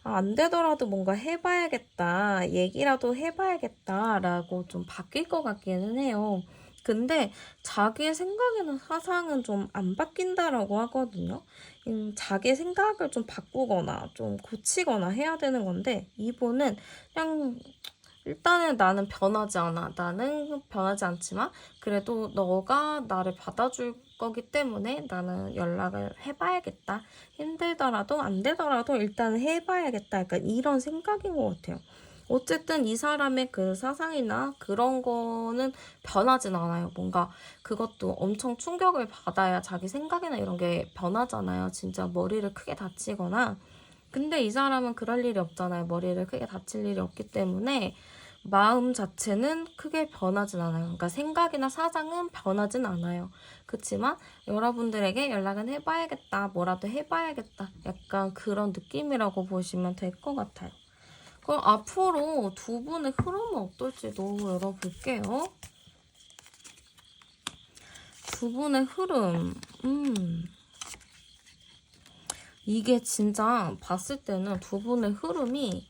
안 되더라도 뭔가 해봐야겠다. 얘기라도 해봐야겠다라고 좀 바뀔 것 같기는 해요. 근데 자기의 생각이나 사상은 좀 안 바뀐다라고 하거든요. 자기 생각을 좀 바꾸거나 좀 고치거나 해야 되는 건데 이분은 그냥 일단은 나는 변하지 않아. 나는 변하지 않지만 그래도 너가 나를 받아줄 거기 때문에 나는 연락을 해봐야겠다. 힘들더라도 안 되더라도 일단 해봐야겠다. 약간 이런 생각인 것 같아요. 어쨌든 이 사람의 그 사상이나 그런 거는 변하진 않아요. 뭔가 그것도 엄청 충격을 받아야 자기 생각이나 이런 게 변하잖아요. 진짜 머리를 크게 다치거나. 근데 이 사람은 그럴 일이 없잖아요. 머리를 크게 다칠 일이 없기 때문에 마음 자체는 크게 변하진 않아요. 그러니까 생각이나 사상은 변하진 않아요. 그렇지만 여러분들에게 연락은 해봐야겠다. 뭐라도 해봐야겠다. 약간 그런 느낌이라고 보시면 될 것 같아요. 그럼 앞으로 두 분의 흐름은 어떨지도 열어볼게요. 두 분의 흐름. 이게 진짜 봤을 때는 두 분의 흐름이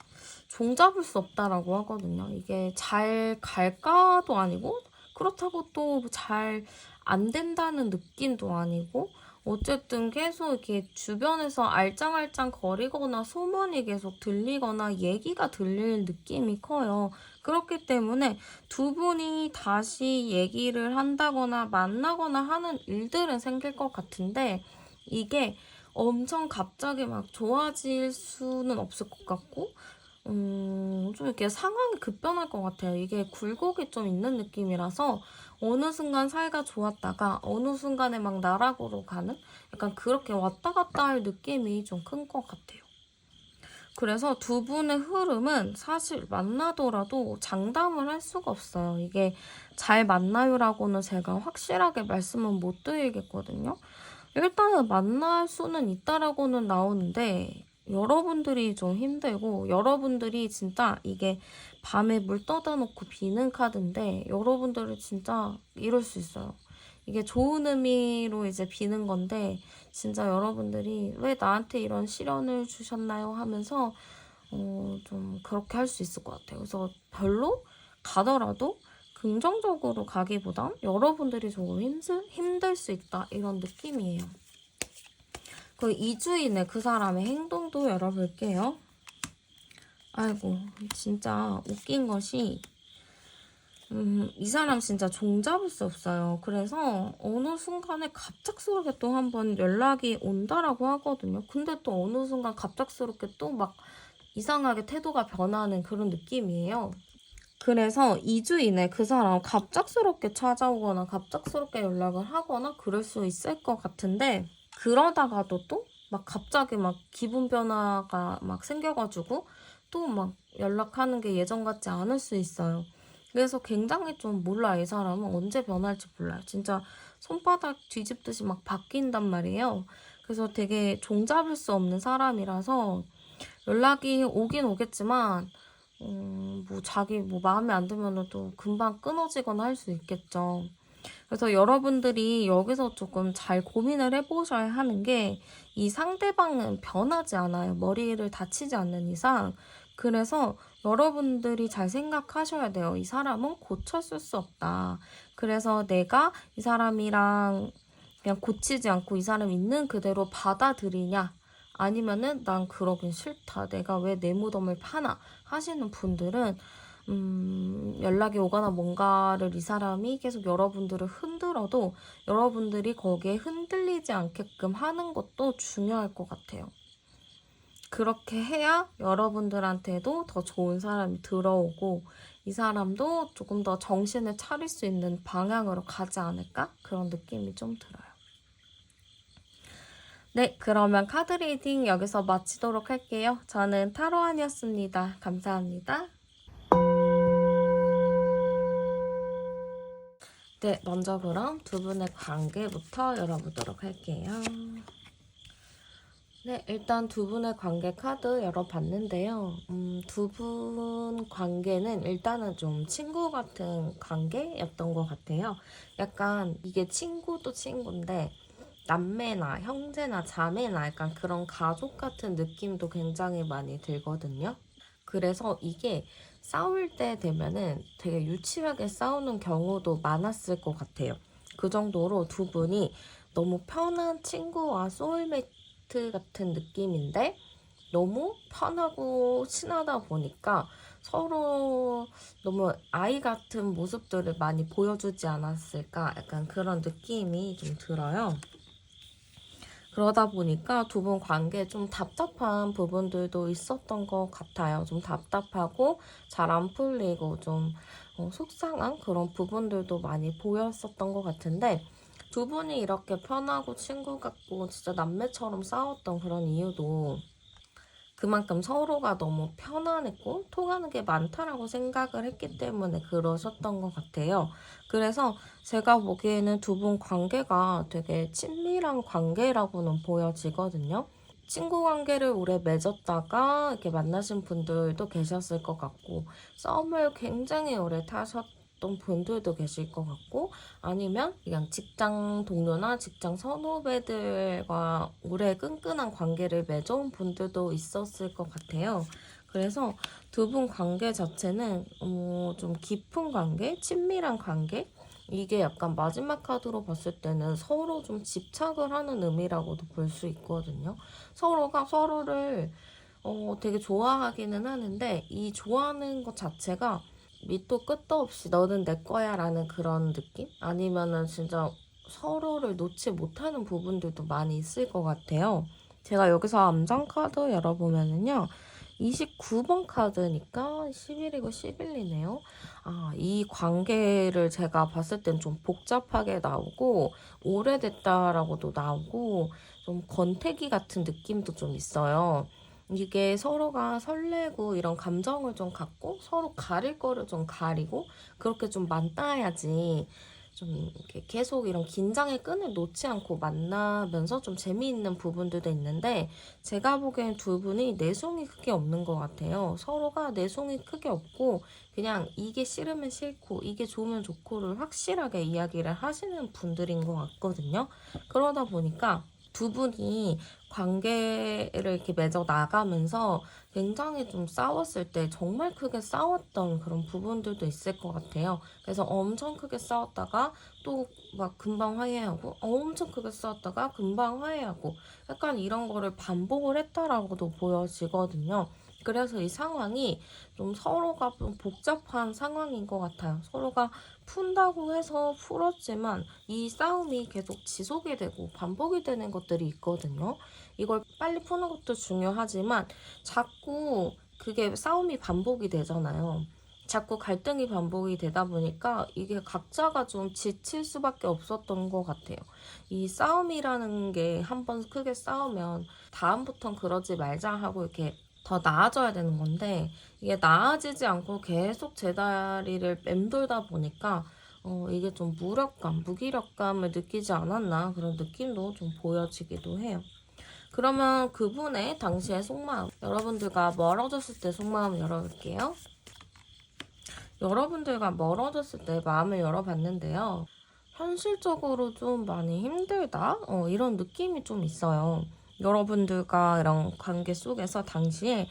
종잡을 수 없다라고 하거든요. 이게 잘 갈까도 아니고 그렇다고 또 잘 안 된다는 느낌도 아니고 어쨌든 계속 이렇게 주변에서 알짱알짱 거리거나 소문이 계속 들리거나 얘기가 들릴 느낌이 커요. 그렇기 때문에 두 분이 다시 얘기를 한다거나 만나거나 하는 일들은 생길 것 같은데 이게 엄청 갑자기 막 좋아질 수는 없을 것 같고 좀 이렇게 상황이 급변할 것 같아요. 이게 굴곡이 좀 있는 느낌이라서 어느 순간 사이가 좋았다가 어느 순간에 막 나락으로 가는 약간 그렇게 왔다 갔다 할 느낌이 좀 큰 것 같아요. 그래서 두 분의 흐름은 사실 만나더라도 장담을 할 수가 없어요. 이게 잘 만나요라고는 제가 확실하게 말씀은 못 드리겠거든요. 일단은 만날 수는 있다라고는 나오는데 여러분들이 좀 힘들고 여러분들이 진짜 이게 밤에 물 떠다 놓고 비는 카드인데 여러분들이 진짜 이럴 수 있어요. 이게 좋은 의미로 이제 비는 건데 진짜 여러분들이 왜 나한테 이런 시련을 주셨나요? 하면서 좀 그렇게 할 수 있을 것 같아요. 그래서 별로 가더라도 긍정적으로 가기보단 여러분들이 조금 힘들 수 있다 이런 느낌이에요. 그 2주인의 그 사람의 행동도 열어볼게요. 아이고 진짜 웃긴 것이 이 사람 진짜 종잡을 수 없어요. 그래서 어느 순간에 갑작스럽게 또 한번 연락이 온다라고 하거든요. 근데 또 어느 순간 갑작스럽게 또 막 이상하게 태도가 변하는 그런 느낌이에요. 그래서 2주 이내 그 사람 갑작스럽게 찾아오거나 갑작스럽게 연락을 하거나 그럴 수 있을 것 같은데 그러다가도 또 막 갑자기 막 기분 변화가 막 생겨가지고 또 막 연락하는 게 예전 같지 않을 수 있어요. 그래서 굉장히 좀 몰라 이 사람은 언제 변할지 몰라요. 진짜 손바닥 뒤집듯이 막 바뀐단 말이에요. 그래서 되게 종잡을 수 없는 사람이라서 연락이 오긴 오겠지만 뭐 자기 뭐 마음에 안 들면은 또 금방 끊어지거나 할 수 있겠죠. 그래서 여러분들이 여기서 조금 잘 고민을 해보셔야 하는 게 이 상대방은 변하지 않아요. 머리를 다치지 않는 이상. 그래서 여러분들이 잘 생각하셔야 돼요. 이 사람은 고쳤을 수 없다. 그래서 내가 이 사람이랑 그냥 고치지 않고 이 사람 있는 그대로 받아들이냐 아니면은 난 그러긴 싫다. 내가 왜 내 무덤을 파나 하시는 분들은 연락이 오거나 뭔가를 이 사람이 계속 여러분들을 흔들어도 여러분들이 거기에 흔들리지 않게끔 하는 것도 중요할 것 같아요. 그렇게 해야 여러분들한테도 더 좋은 사람이 들어오고 이 사람도 조금 더 정신을 차릴 수 있는 방향으로 가지 않을까? 그런 느낌이 좀 들어요. 네, 그러면 카드 리딩 여기서 마치도록 할게요. 저는 타로안이었습니다. 감사합니다. 네, 먼저 그럼 두 분의 관계부터 열어보도록 할게요. 네, 일단 두 분의 관계 카드 열어봤는데요. 두 분 관계는 일단은 좀 친구 같은 관계였던 것 같아요. 약간 이게 친구도 친구인데 남매나 형제나 자매나 약간 그런 가족 같은 느낌도 굉장히 많이 들거든요. 그래서 이게 싸울 때 되면은 되게 유치하게 싸우는 경우도 많았을 것 같아요. 그 정도로 두 분이 너무 편한 친구와 소울메이트 같은 느낌인데 너무 편하고 친하다 보니까 서로 너무 아이 같은 모습들을 많이 보여주지 않았을까 약간 그런 느낌이 좀 들어요. 그러다 보니까 두 분 관계에 좀 답답한 부분들도 있었던 것 같아요. 좀 답답하고 잘 안 풀리고 좀 속상한 그런 부분들도 많이 보였었던 것 같은데 두 분이 이렇게 편하고 친구 같고 진짜 남매처럼 싸웠던 그런 이유도 그만큼 서로가 너무 편안했고 통하는 게 많다라고 생각을 했기 때문에 그러셨던 것 같아요. 그래서 제가 보기에는 두 분 관계가 되게 친밀한 관계라고는 보여지거든요. 친구 관계를 오래 맺었다가 이렇게 만나신 분들도 계셨을 것 같고 썸을 굉장히 오래 타셨 있었던 분들도 계실 것 같고, 아니면 그냥 직장 동료나 직장 선후배들과 오래 끈끈한 관계를 맺어온 분들도 있었을 것 같아요. 그래서 두 분 관계 자체는 좀 깊은 관계, 친밀한 관계, 이게 약간 마지막 카드로 봤을 때는 서로 좀 집착을 하는 의미라고도 볼 수 있거든요. 서로가 서로를 되게 좋아하기는 하는데, 이 좋아하는 것 자체가 밑도 끝도 없이 너는 내 거야 라는 그런 느낌? 아니면은 진짜 서로를 놓지 못하는 부분들도 많이 있을 것 같아요. 제가 여기서 암장 카드 열어보면은요, 29번 카드니까 11이고 11이네요. 이 관계를 제가 봤을 땐 좀 복잡하게 나오고, 오래됐다라고도 나오고, 좀 권태기 같은 느낌도 좀 있어요. 이게 서로가 설레고 이런 감정을 좀 갖고 서로 가릴 거를 좀 가리고 그렇게 좀 만나야지 좀 이렇게 계속 이런 긴장의 끈을 놓지 않고 만나면서 좀 재미있는 부분들도 있는데, 제가 보기엔 두 분이 내숭이 크게 없는 것 같아요. 서로가 내숭이 크게 없고 그냥 이게 싫으면 싫고 이게 좋으면 좋고를 확실하게 이야기를 하시는 분들인 것 같거든요. 그러다 보니까 두 분이 관계를 이렇게 맺어 나가면서 굉장히 좀 싸웠을 때 정말 크게 싸웠던 그런 부분들도 있을 것 같아요. 그래서 엄청 크게 싸웠다가 또 막 금방 화해하고, 엄청 크게 싸웠다가 금방 화해하고, 약간 이런 거를 반복을 했다라고도 보여지거든요. 그래서 이 상황이 좀 서로가 좀 복잡한 상황인 것 같아요. 서로가 푼다고 해서 풀었지만 이 싸움이 계속 지속이 되고 반복이 되는 것들이 있거든요. 이걸 빨리 푸는 것도 중요하지만 자꾸 그게 싸움이 반복이 되잖아요. 자꾸 갈등이 반복이 되다 보니까 이게 각자가 좀 지칠 수밖에 없었던 것 같아요. 이 싸움이라는 게 한번 크게 싸우면 다음부턴 그러지 말자 하고 이렇게 더 나아져야 되는 건데, 이게 나아지지 않고 계속 제자리를 맴돌다 보니까 이게 좀 무력감, 무기력감을 느끼지 않았나 그런 느낌도 좀 보여지기도 해요. 그러면 그분의 당시의 속마음, 여러분들과 멀어졌을 때 속마음 열어볼게요. 여러분들과 멀어졌을 때 마음을 열어봤는데요. 현실적으로 좀 많이 힘들다? 이런 느낌이 좀 있어요. 여러분들과 이런 관계 속에서 당시에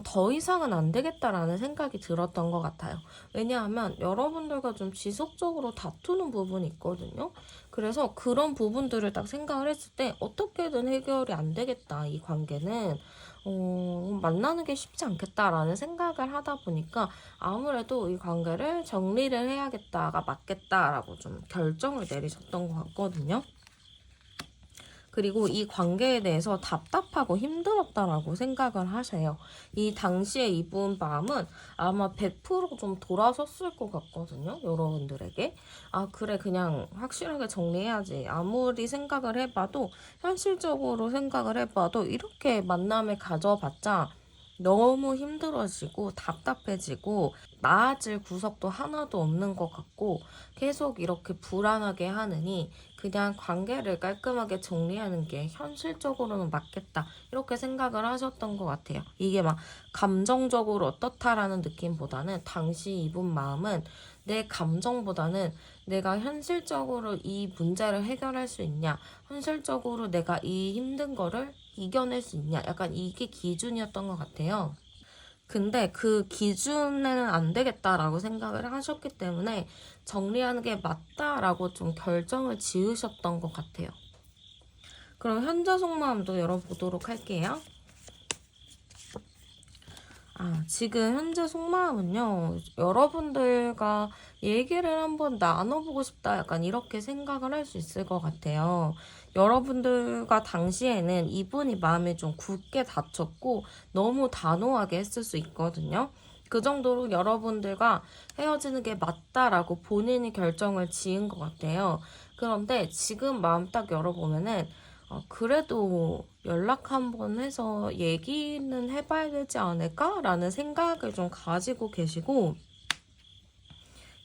더 이상은 안 되겠다라는 생각이 들었던 것 같아요. 왜냐하면 여러분들과 좀 지속적으로 다투는 부분이 있거든요. 그래서 그런 부분들을 딱 생각을 했을 때 어떻게든 해결이 안 되겠다, 이 관계는. 만나는 게 쉽지 않겠다라는 생각을 하다 보니까 아무래도 이 관계를 정리를 해야겠다가 맞겠다라고 좀 결정을 내리셨던 것 같거든요. 그리고 이 관계에 대해서 답답하고 힘들었다라고 생각을 하세요. 이 당시에 이분 마음은 아마 100%좀 돌아섰을 것 같거든요. 여러분들에게. 그래, 그냥 확실하게 정리해야지. 아무리 생각을 해봐도, 현실적으로 생각을 해봐도 이렇게 만남을 가져봤자 너무 힘들어지고 답답해지고 나아질 구석도 하나도 없는 것 같고 계속 이렇게 불안하게 하느니 그냥 관계를 깔끔하게 정리하는 게 현실적으로는 맞겠다, 이렇게 생각을 하셨던 것 같아요. 이게 막 감정적으로 어떻다라는 느낌보다는 당시 이분 마음은 내 감정보다는 내가 현실적으로 이 문제를 해결할 수 있냐, 현실적으로 내가 이 힘든 거를 이겨낼 수 있냐, 약간 이게 기준이었던 것 같아요. 근데 그 기준에는 안 되겠다라고 생각을 하셨기 때문에 정리하는 게 맞다라고 좀 결정을 지으셨던 것 같아요. 그럼 현재 속마음도 열어보도록 할게요. 지금 현재 속마음은요, 여러분들과 얘기를 한번 나눠보고 싶다, 약간 이렇게 생각을 할 수 있을 것 같아요. 여러분들과 당시에는 이분이 마음이 좀 굳게 닫혔고 너무 단호하게 했을 수 있거든요. 그 정도로 여러분들과 헤어지는 게 맞다라고 본인이 결정을 지은 것 같아요. 그런데 지금 마음 딱 열어보면은 그래도 연락 한번 해서 얘기는 해봐야 되지 않을까라는 생각을 좀 가지고 계시고,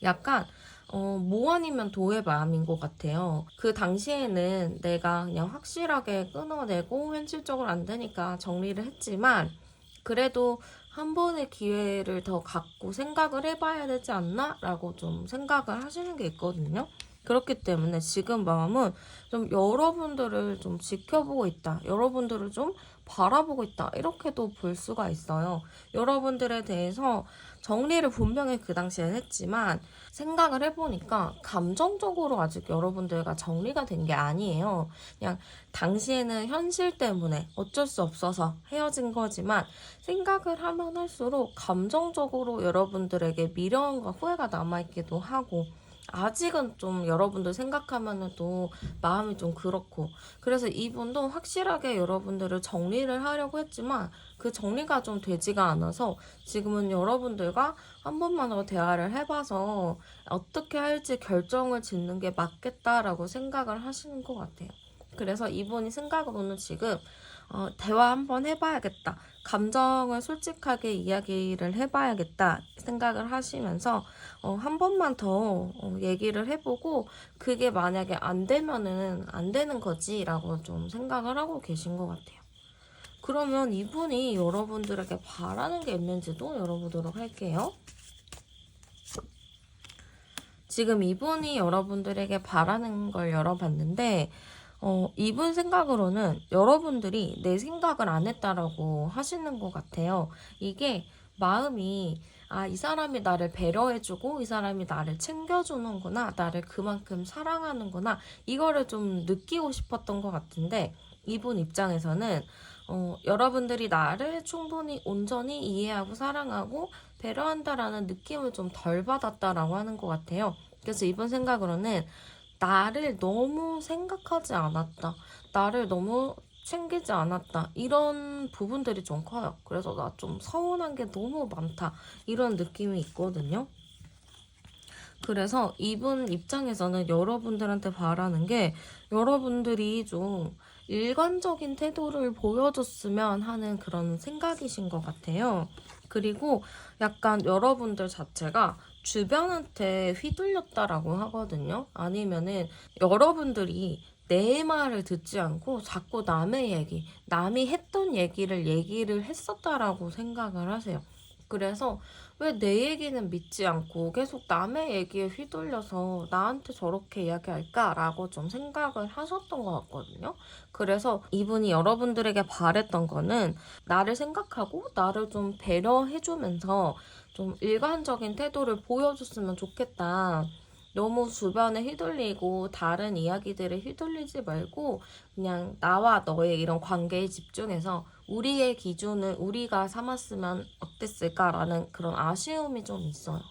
약간 뭐 아니면 도의 마음인 것 같아요. 그 당시에는 내가 그냥 확실하게 끊어내고 현실적으로 안 되니까 정리를 했지만 그래도 한 번의 기회를 더 갖고 생각을 해봐야 되지 않나? 라고 좀 생각을 하시는 게 있거든요. 그렇기 때문에 지금 마음은 좀 여러분들을 좀 지켜보고 있다. 여러분들을 좀 바라보고 있다. 이렇게도 볼 수가 있어요. 여러분들에 대해서 정리를 분명히 그 당시에 했지만 생각을 해보니까 감정적으로 아직 여러분들과 정리가 된 게 아니에요. 그냥 당시에는 현실 때문에 어쩔 수 없어서 헤어진 거지만 생각을 하면 할수록 감정적으로 여러분들에게 미련과 후회가 남아있기도 하고 아직은 좀 여러분들 생각하면은 또 마음이 좀 그렇고 그래서 이분도 확실하게 여러분들을 정리를 하려고 했지만 그 정리가 좀 되지가 않아서 지금은 여러분들과 한 번만 더 대화를 해봐서 어떻게 할지 결정을 짓는 게 맞겠다라고 생각을 하시는 것 같아요. 그래서 이분이 생각으로는 지금 대화 한번 해봐야겠다. 감정을 솔직하게 이야기를 해봐야겠다 생각을 하시면서 한 번만 더 얘기를 해보고 그게 만약에 안 되면은 안 되는 거지라고 좀 생각을 하고 계신 것 같아요. 그러면 이분이 여러분들에게 바라는 게 있는지도 열어보도록 할게요. 지금 이분이 여러분들에게 바라는 걸 열어봤는데 이분 생각으로는 여러분들이 내 생각을 안 했다라고 하시는 것 같아요. 이게 마음이 이 사람이 나를 배려해주고 이 사람이 나를 챙겨주는구나, 나를 그만큼 사랑하는구나 이거를 좀 느끼고 싶었던 것 같은데 이분 입장에서는 여러분들이 나를 충분히 온전히 이해하고 사랑하고 배려한다라는 느낌을 좀 덜 받았다라고 하는 것 같아요. 그래서 이분 생각으로는 나를 너무 생각하지 않았다. 나를 너무 챙기지 않았다. 이런 부분들이 좀 커요. 그래서 나 좀 서운한 게 너무 많다. 이런 느낌이 있거든요. 그래서 이분 입장에서는 여러분들한테 바라는 게 여러분들이 좀 일관적인 태도를 보여줬으면 하는 그런 생각이신 것 같아요. 그리고 약간 여러분들 자체가 주변한테 휘둘렸다라고 하거든요. 아니면은 여러분들이 내 말을 듣지 않고 자꾸 남의 얘기, 남이 했던 얘기를 했었다라고 생각을 하세요. 그래서 왜 내 얘기는 믿지 않고 계속 남의 얘기에 휘둘려서 나한테 저렇게 이야기할까라고 좀 생각을 하셨던 것 같거든요. 그래서 이분이 여러분들에게 바랬던 거는 나를 생각하고 나를 좀 배려해주면서 좀 일관적인 태도를 보여줬으면 좋겠다. 너무 주변에 휘둘리고 다른 이야기들에 휘둘리지 말고 그냥 나와 너의 이런 관계에 집중해서 우리의 기준을 우리가 삼았으면 어땠을까라는 그런 아쉬움이 좀 있어요.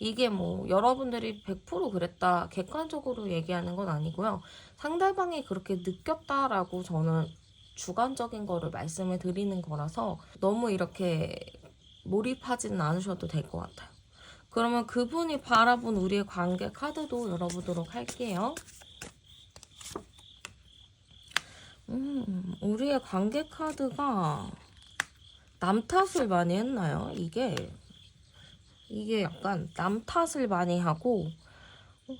이게 뭐 여러분들이 100% 그랬다 객관적으로 얘기하는 건 아니고요. 상대방이 그렇게 느꼈다라고 저는 주관적인 거를 말씀을 드리는 거라서 너무 이렇게 몰입하지는 않으셔도 될 것 같아요. 그러면 그분이 바라본 우리의 관계 카드도 열어보도록 할게요. 우리의 관계 카드가 남 탓을 많이 했나요? 이게 약간 남 탓을 많이 하고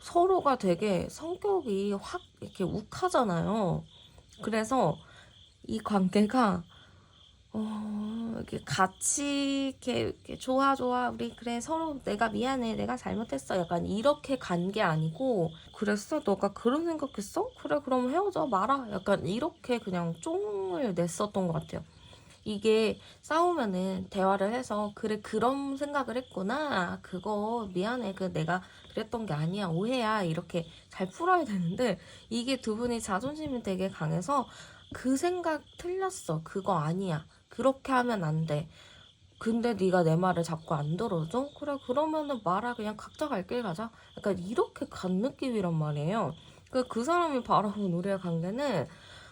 서로가 되게 성격이 확 이렇게 욱하잖아요. 그래서 이 관계가 이렇게 같이 이렇게 좋아 우리 그래 서로 내가 미안해 내가 잘못했어 약간 이렇게 간 게 아니고 그랬어 너가 그런 생각했어? 그래 그럼 헤어져 말아 약간 이렇게 그냥 쫑을 냈었던 것 같아요. 이게 싸우면은 대화를 해서 그래 그런 생각을 했구나 그거 미안해 그 내가 그랬던 게 아니야 오해야 이렇게 잘 풀어야 되는데 이게 두 분이 자존심이 되게 강해서 그 생각 틀렸어 그거 아니야 그렇게 하면 안 돼. 근데 네가 내 말을 자꾸 안 들어줘? 그래 그러면은 말아 그냥 각자 갈 길 가자. 약간 이렇게 간 느낌이란 말이에요. 그 사람이 바라본 우리의 관계는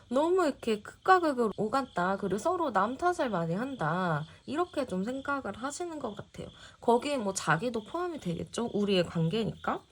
너무 이렇게 극과 극으로 오갔다. 그리고 서로 남 탓을 많이 한다. 이렇게 좀 생각을 하시는 것 같아요. 거기에 뭐 자기도 포함이 되겠죠? 우리의 관계니까.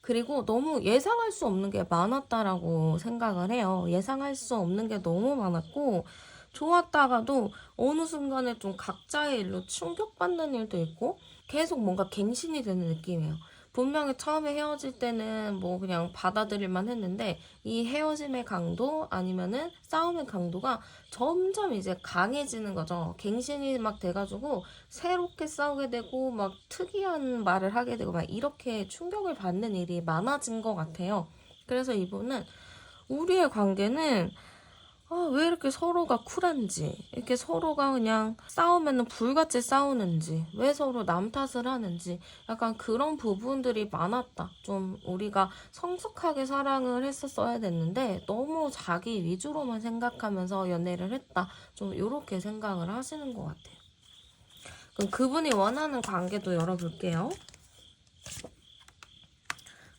그리고 너무 예상할 수 없는 게 많았다라고 생각을 해요. 예상할 수 없는 게 너무 많았고, 좋았다가도 어느 순간에 좀 각자의 일로 충격받는 일도 있고, 계속 뭔가 갱신이 되는 느낌이에요. 분명히 처음에 헤어질 때는 뭐 그냥 받아들일만 했는데 이 헤어짐의 강도 아니면은 싸움의 강도가 점점 이제 강해지는 거죠. 갱신이 막 돼가지고 새롭게 싸우게 되고 막 특이한 말을 하게 되고 막 이렇게 충격을 받는 일이 많아진 것 같아요. 그래서 이분은 우리의 관계는 왜 이렇게 서로가 쿨한지, 이렇게 서로가 그냥 싸우면은 불같이 싸우는지, 왜 서로 남 탓을 하는지, 약간 그런 부분들이 많았다. 좀 우리가 성숙하게 사랑을 했었어야 됐는데, 너무 자기 위주로만 생각하면서 연애를 했다. 좀 이렇게 생각을 하시는 것 같아요. 그럼 그분이 원하는 관계도 열어볼게요.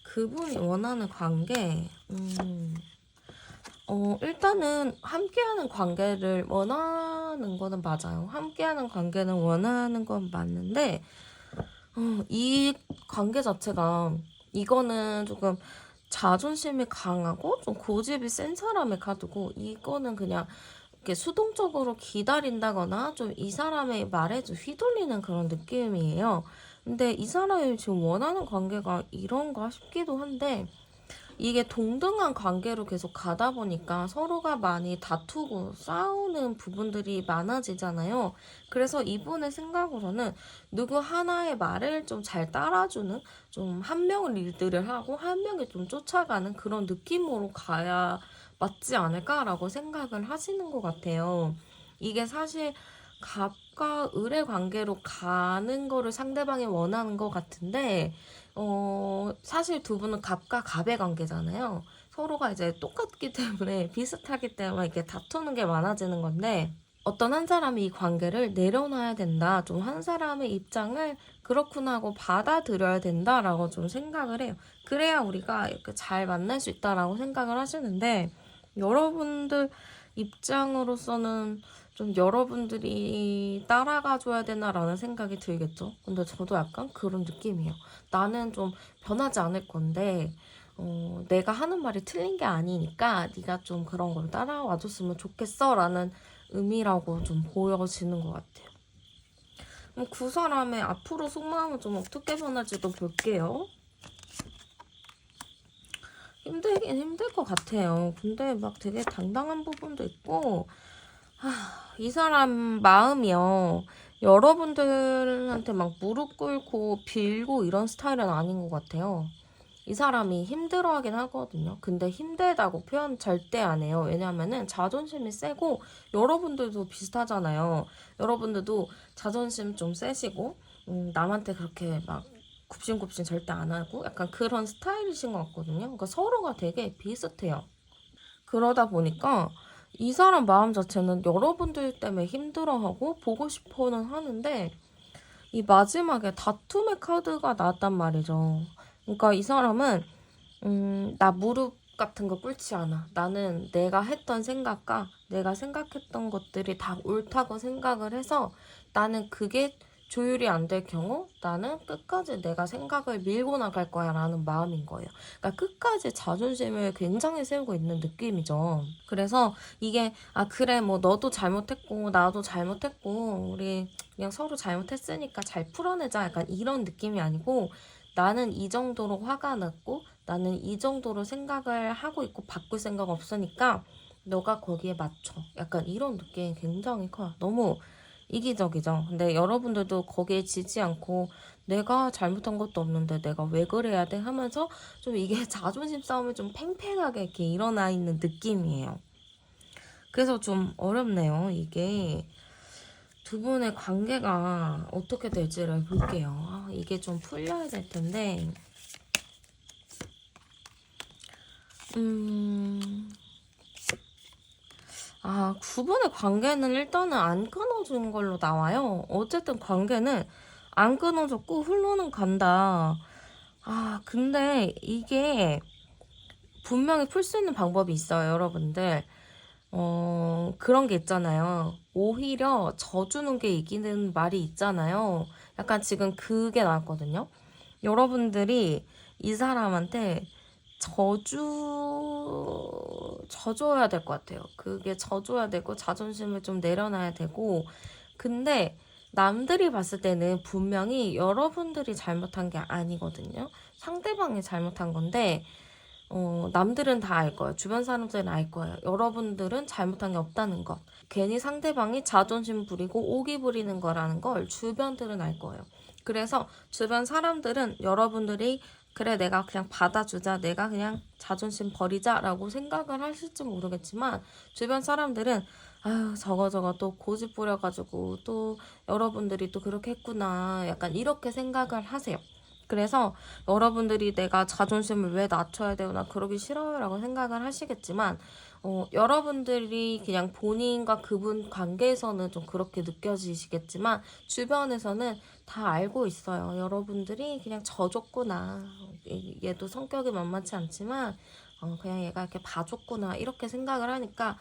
그분이 원하는 관계, 일단은 함께하는 관계를 원하는 거는 맞아요. 함께하는 관계는 원하는 건 맞는데, 이 관계 자체가, 이거는 조금 자존심이 강하고 좀 고집이 센 사람의 카드고, 이거는 그냥 이렇게 수동적으로 기다린다거나 좀 이 사람의 말에 좀 휘둘리는 그런 느낌이에요. 근데 이 사람이 지금 원하는 관계가 이런가 싶기도 한데, 이게 동등한 관계로 계속 가다 보니까 서로가 많이 다투고 싸우는 부분들이 많아지잖아요. 그래서 이분의 생각으로는 누구 하나의 말을 좀 잘 따라주는, 좀 한 명을 리드를 하고 한 명이 좀 쫓아가는 그런 느낌으로 가야 맞지 않을까라고 생각을 하시는 것 같아요. 이게 사실 갑과 을의 관계로 가는 거를 상대방이 원하는 것 같은데, 사실 두 분은 갑과 갑의 관계잖아요. 서로가 이제 똑같기 때문에, 비슷하기 때문에 이렇게 다투는 게 많아지는 건데, 어떤 한 사람이 이 관계를 내려놔야 된다. 좀 한 사람의 입장을 그렇구나 하고 받아들여야 된다라고 좀 생각을 해요. 그래야 우리가 이렇게 잘 만날 수 있다라고 생각을 하시는데, 여러분들 입장으로서는 좀 여러분들이 따라가 줘야 되나라는 생각이 들겠죠. 근데 저도 약간 그런 느낌이에요. 나는 좀 변하지 않을 건데, 내가 하는 말이 틀린 게 아니니까 네가 좀 그런 걸 따라와 줬으면 좋겠어 라는 의미라고 좀 보여지는 것 같아요. 그럼 그 사람의 앞으로 속마음은 좀 어떻게 변할지도 볼게요. 힘들긴 힘들 것 같아요. 근데 막 되게 당당한 부분도 있고, 이 사람 마음이요. 여러분들한테 막 무릎 꿇고 빌고 이런 스타일은 아닌 것 같아요. 이 사람이 힘들어하긴 하거든요. 근데 힘들다고 표현 절대 안 해요. 왜냐면은 자존심이 세고 여러분들도 비슷하잖아요. 여러분들도 자존심 좀 세시고 남한테 그렇게 막 굽신굽신 절대 안 하고 약간 그런 스타일이신 것 같거든요. 그러니까 서로가 되게 비슷해요. 그러다 보니까 이 사람 마음 자체는 여러분들 때문에 힘들어하고 보고 싶어는 하는데 이 마지막에 다툼의 카드가 나왔단 말이죠. 그러니까 이 사람은 나 무릎 같은 거 꿇지 않아. 나는 내가 했던 생각과 내가 생각했던 것들이 다 옳다고 생각을 해서 나는 그게 조율이 안 될 경우 나는 끝까지 내가 생각을 밀고 나갈 거야 라는 마음인 거예요. 그러니까 끝까지 자존심을 굉장히 세우고 있는 느낌이죠. 그래서 이게 그래 뭐 너도 잘못했고 나도 잘못했고 우리 그냥 서로 잘못했으니까 잘 풀어내자 약간 이런 느낌이 아니고 나는 이 정도로 화가 났고 나는 이 정도로 생각을 하고 있고 바꿀 생각 없으니까 너가 거기에 맞춰. 약간 이런 느낌이 굉장히 커요. 너무 이기적이죠. 근데 여러분들도 거기에 지지 않고 내가 잘못한 것도 없는데 내가 왜 그래야 돼 하면서 좀 이게 자존심 싸움이 좀 팽팽하게 이렇게 일어나 있는 느낌이에요. 그래서 좀 어렵네요. 이게 두 분의 관계가 어떻게 될지를 볼게요. 이게 좀 풀려야 될 텐데 두 분의 관계는 일단은 안 끊어진 걸로 나와요. 어쨌든 관계는 안 끊어졌고 흘러는 간다. 근데 이게 분명히 풀 수 있는 방법이 있어요, 여러분들. 그런 게 있잖아요. 오히려 져주는 게 이기는 말이 있잖아요. 약간 지금 그게 나왔거든요. 여러분들이 이 사람한테 져줘야 될 것 같아요. 그게 져줘야 되고 자존심을 좀 내려놔야 되고 근데 남들이 봤을 때는 분명히 여러분들이 잘못한 게 아니거든요. 상대방이 잘못한 건데 남들은 다 알 거예요. 주변 사람들은 알 거예요. 여러분들은 잘못한 게 없다는 것. 괜히 상대방이 자존심 부리고 오기 부리는 거라는 걸 주변들은 알 거예요. 그래서 주변 사람들은 여러분들이 그래 내가 그냥 받아주자, 내가 그냥 자존심 버리자 라고 생각을 하실지 모르겠지만 주변 사람들은 아유 저거 또 고집 부려가지고 또 여러분들이 또 그렇게 했구나 약간 이렇게 생각을 하세요. 그래서 여러분들이 내가 자존심을 왜 낮춰야 되나 그러기 싫어요 라고 생각을 하시겠지만 여러분들이 그냥 본인과 그분 관계에서는 좀 그렇게 느껴지시겠지만 주변에서는 다 알고 있어요. 여러분들이 그냥 져줬구나. 얘도 성격이 만만치 않지만 그냥 얘가 이렇게 봐줬구나 이렇게 생각을 하니까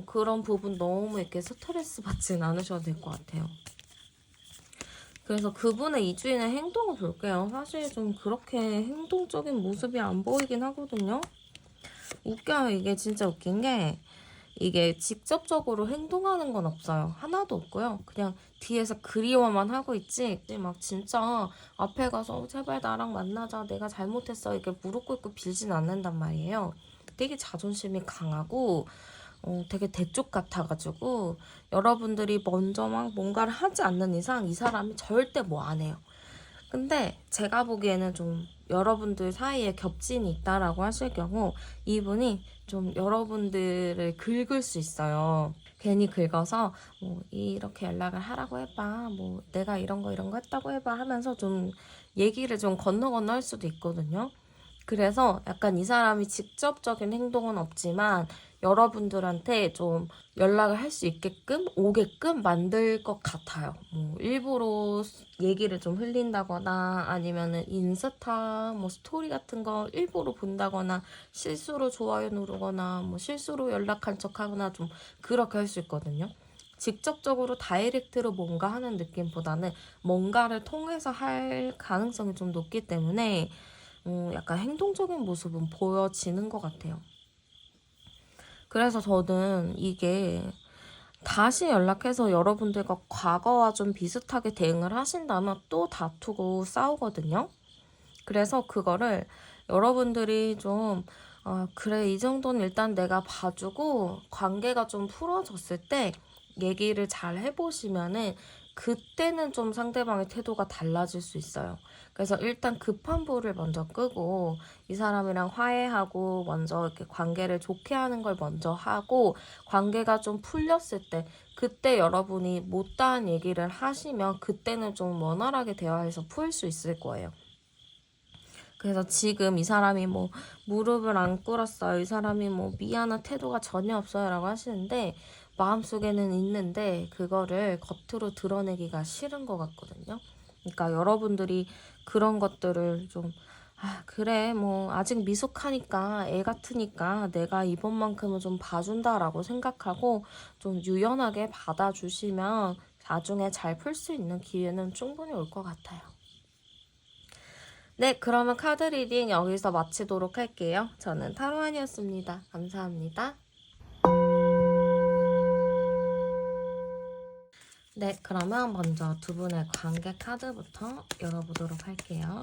그런 부분 너무 이렇게 스트레스 받진 않으셔도 될 것 같아요. 그래서 그분의 이주인의 행동을 볼게요. 사실 좀 그렇게 행동적인 모습이 안 보이긴 하거든요. 웃겨요. 이게 진짜 웃긴 게 이게 직접적으로 행동하는 건 없어요. 하나도 없고요. 그냥 뒤에서 그리워만 하고 있지 막 진짜 앞에 가서 제발 나랑 만나자 내가 잘못했어 이렇게 무릎 꿇고 빌진 않는단 말이에요. 되게 자존심이 강하고 되게 대쪽 같아가지고 여러분들이 먼저 막 뭔가를 하지 않는 이상 이 사람이 절대 뭐 안 해요. 근데 제가 보기에는 좀 여러분들 사이에 겹진이 있다라고 하실 경우 이분이 좀 여러분들을 긁을 수 있어요. 괜히 긁어서 뭐 이렇게 연락을 하라고 해봐, 뭐 내가 이런 거 했다고 해봐 하면서 좀 얘기를 좀 건너 할 수도 있거든요. 그래서 약간 이 사람이 직접적인 행동은 없지만 여러분들한테 좀 연락을 할 수 있게끔 오게끔 만들 것 같아요. 뭐 일부러 얘기를 좀 흘린다거나 아니면은 인스타 뭐 스토리 같은 거 일부러 본다거나 실수로 좋아요 누르거나 뭐 실수로 연락한 척하거나 좀 그렇게 할 수 있거든요. 직접적으로 다이렉트로 뭔가 하는 느낌보다는 뭔가를 통해서 할 가능성이 좀 높기 때문에 약간 행동적인 모습은 보여지는 것 같아요. 그래서 저는 이게 다시 연락해서 여러분들과 과거와 좀 비슷하게 대응을 하신다면 또 다투고 싸우거든요. 그래서 그거를 여러분들이 좀 그래 이 정도는 일단 내가 봐주고 관계가 좀 풀어졌을 때 얘기를 잘 해보시면은 그때는 좀 상대방의 태도가 달라질 수 있어요. 그래서 일단 급한 불을 먼저 끄고 이 사람이랑 화해하고 먼저 이렇게 관계를 좋게 하는 걸 먼저 하고 관계가 좀 풀렸을 때 그때 여러분이 못다한 얘기를 하시면 그때는 좀 원활하게 대화해서 풀 수 있을 거예요. 그래서 지금 이 사람이 뭐 무릎을 안 꿇었어요. 이 사람이 뭐 미안한 태도가 전혀 없어요. 라고 하시는데 마음속에는 있는데 그거를 겉으로 드러내기가 싫은 것 같거든요. 그러니까 여러분들이 그런 것들을 좀 그래 뭐 아직 미숙하니까 애 같으니까 내가 이번만큼은 좀 봐준다라고 생각하고 좀 유연하게 받아주시면 나중에 잘 풀 수 있는 기회는 충분히 올 것 같아요. 네, 그러면 카드 리딩 여기서 마치도록 할게요. 저는 타로안이었습니다. 감사합니다. 네, 그러면 먼저 두 분의 관계 카드부터 열어보도록 할게요.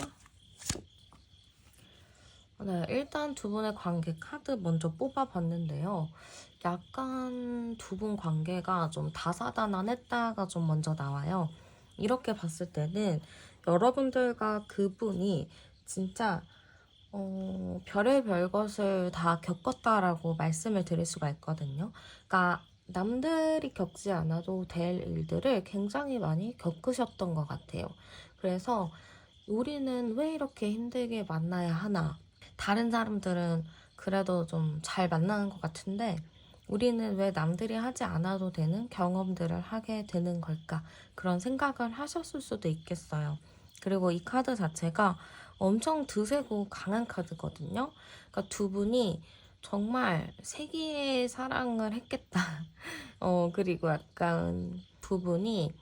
네, 일단 두 분의 관계 카드 먼저 뽑아봤는데요. 약간 두 분 관계가 좀 다사다난했다가 좀 먼저 나와요. 이렇게 봤을 때는 여러분들과 그분이 진짜 별의별 것을 다 겪었다라고 말씀을 드릴 수가 있거든요. 그러니까 남들이 겪지 않아도 될 일들을 굉장히 많이 겪으셨던 것 같아요. 그래서 우리는 왜 이렇게 힘들게 만나야 하나? 다른 사람들은 그래도 좀 잘 만나는 것 같은데 우리는 왜 남들이 하지 않아도 되는 경험들을 하게 되는 걸까? 그런 생각을 하셨을 수도 있겠어요. 그리고 이 카드 자체가 엄청 드세고 강한 카드거든요. 그러니까 두 분이 정말 세기의 사랑을 했겠다. 그리고 약간 두 분이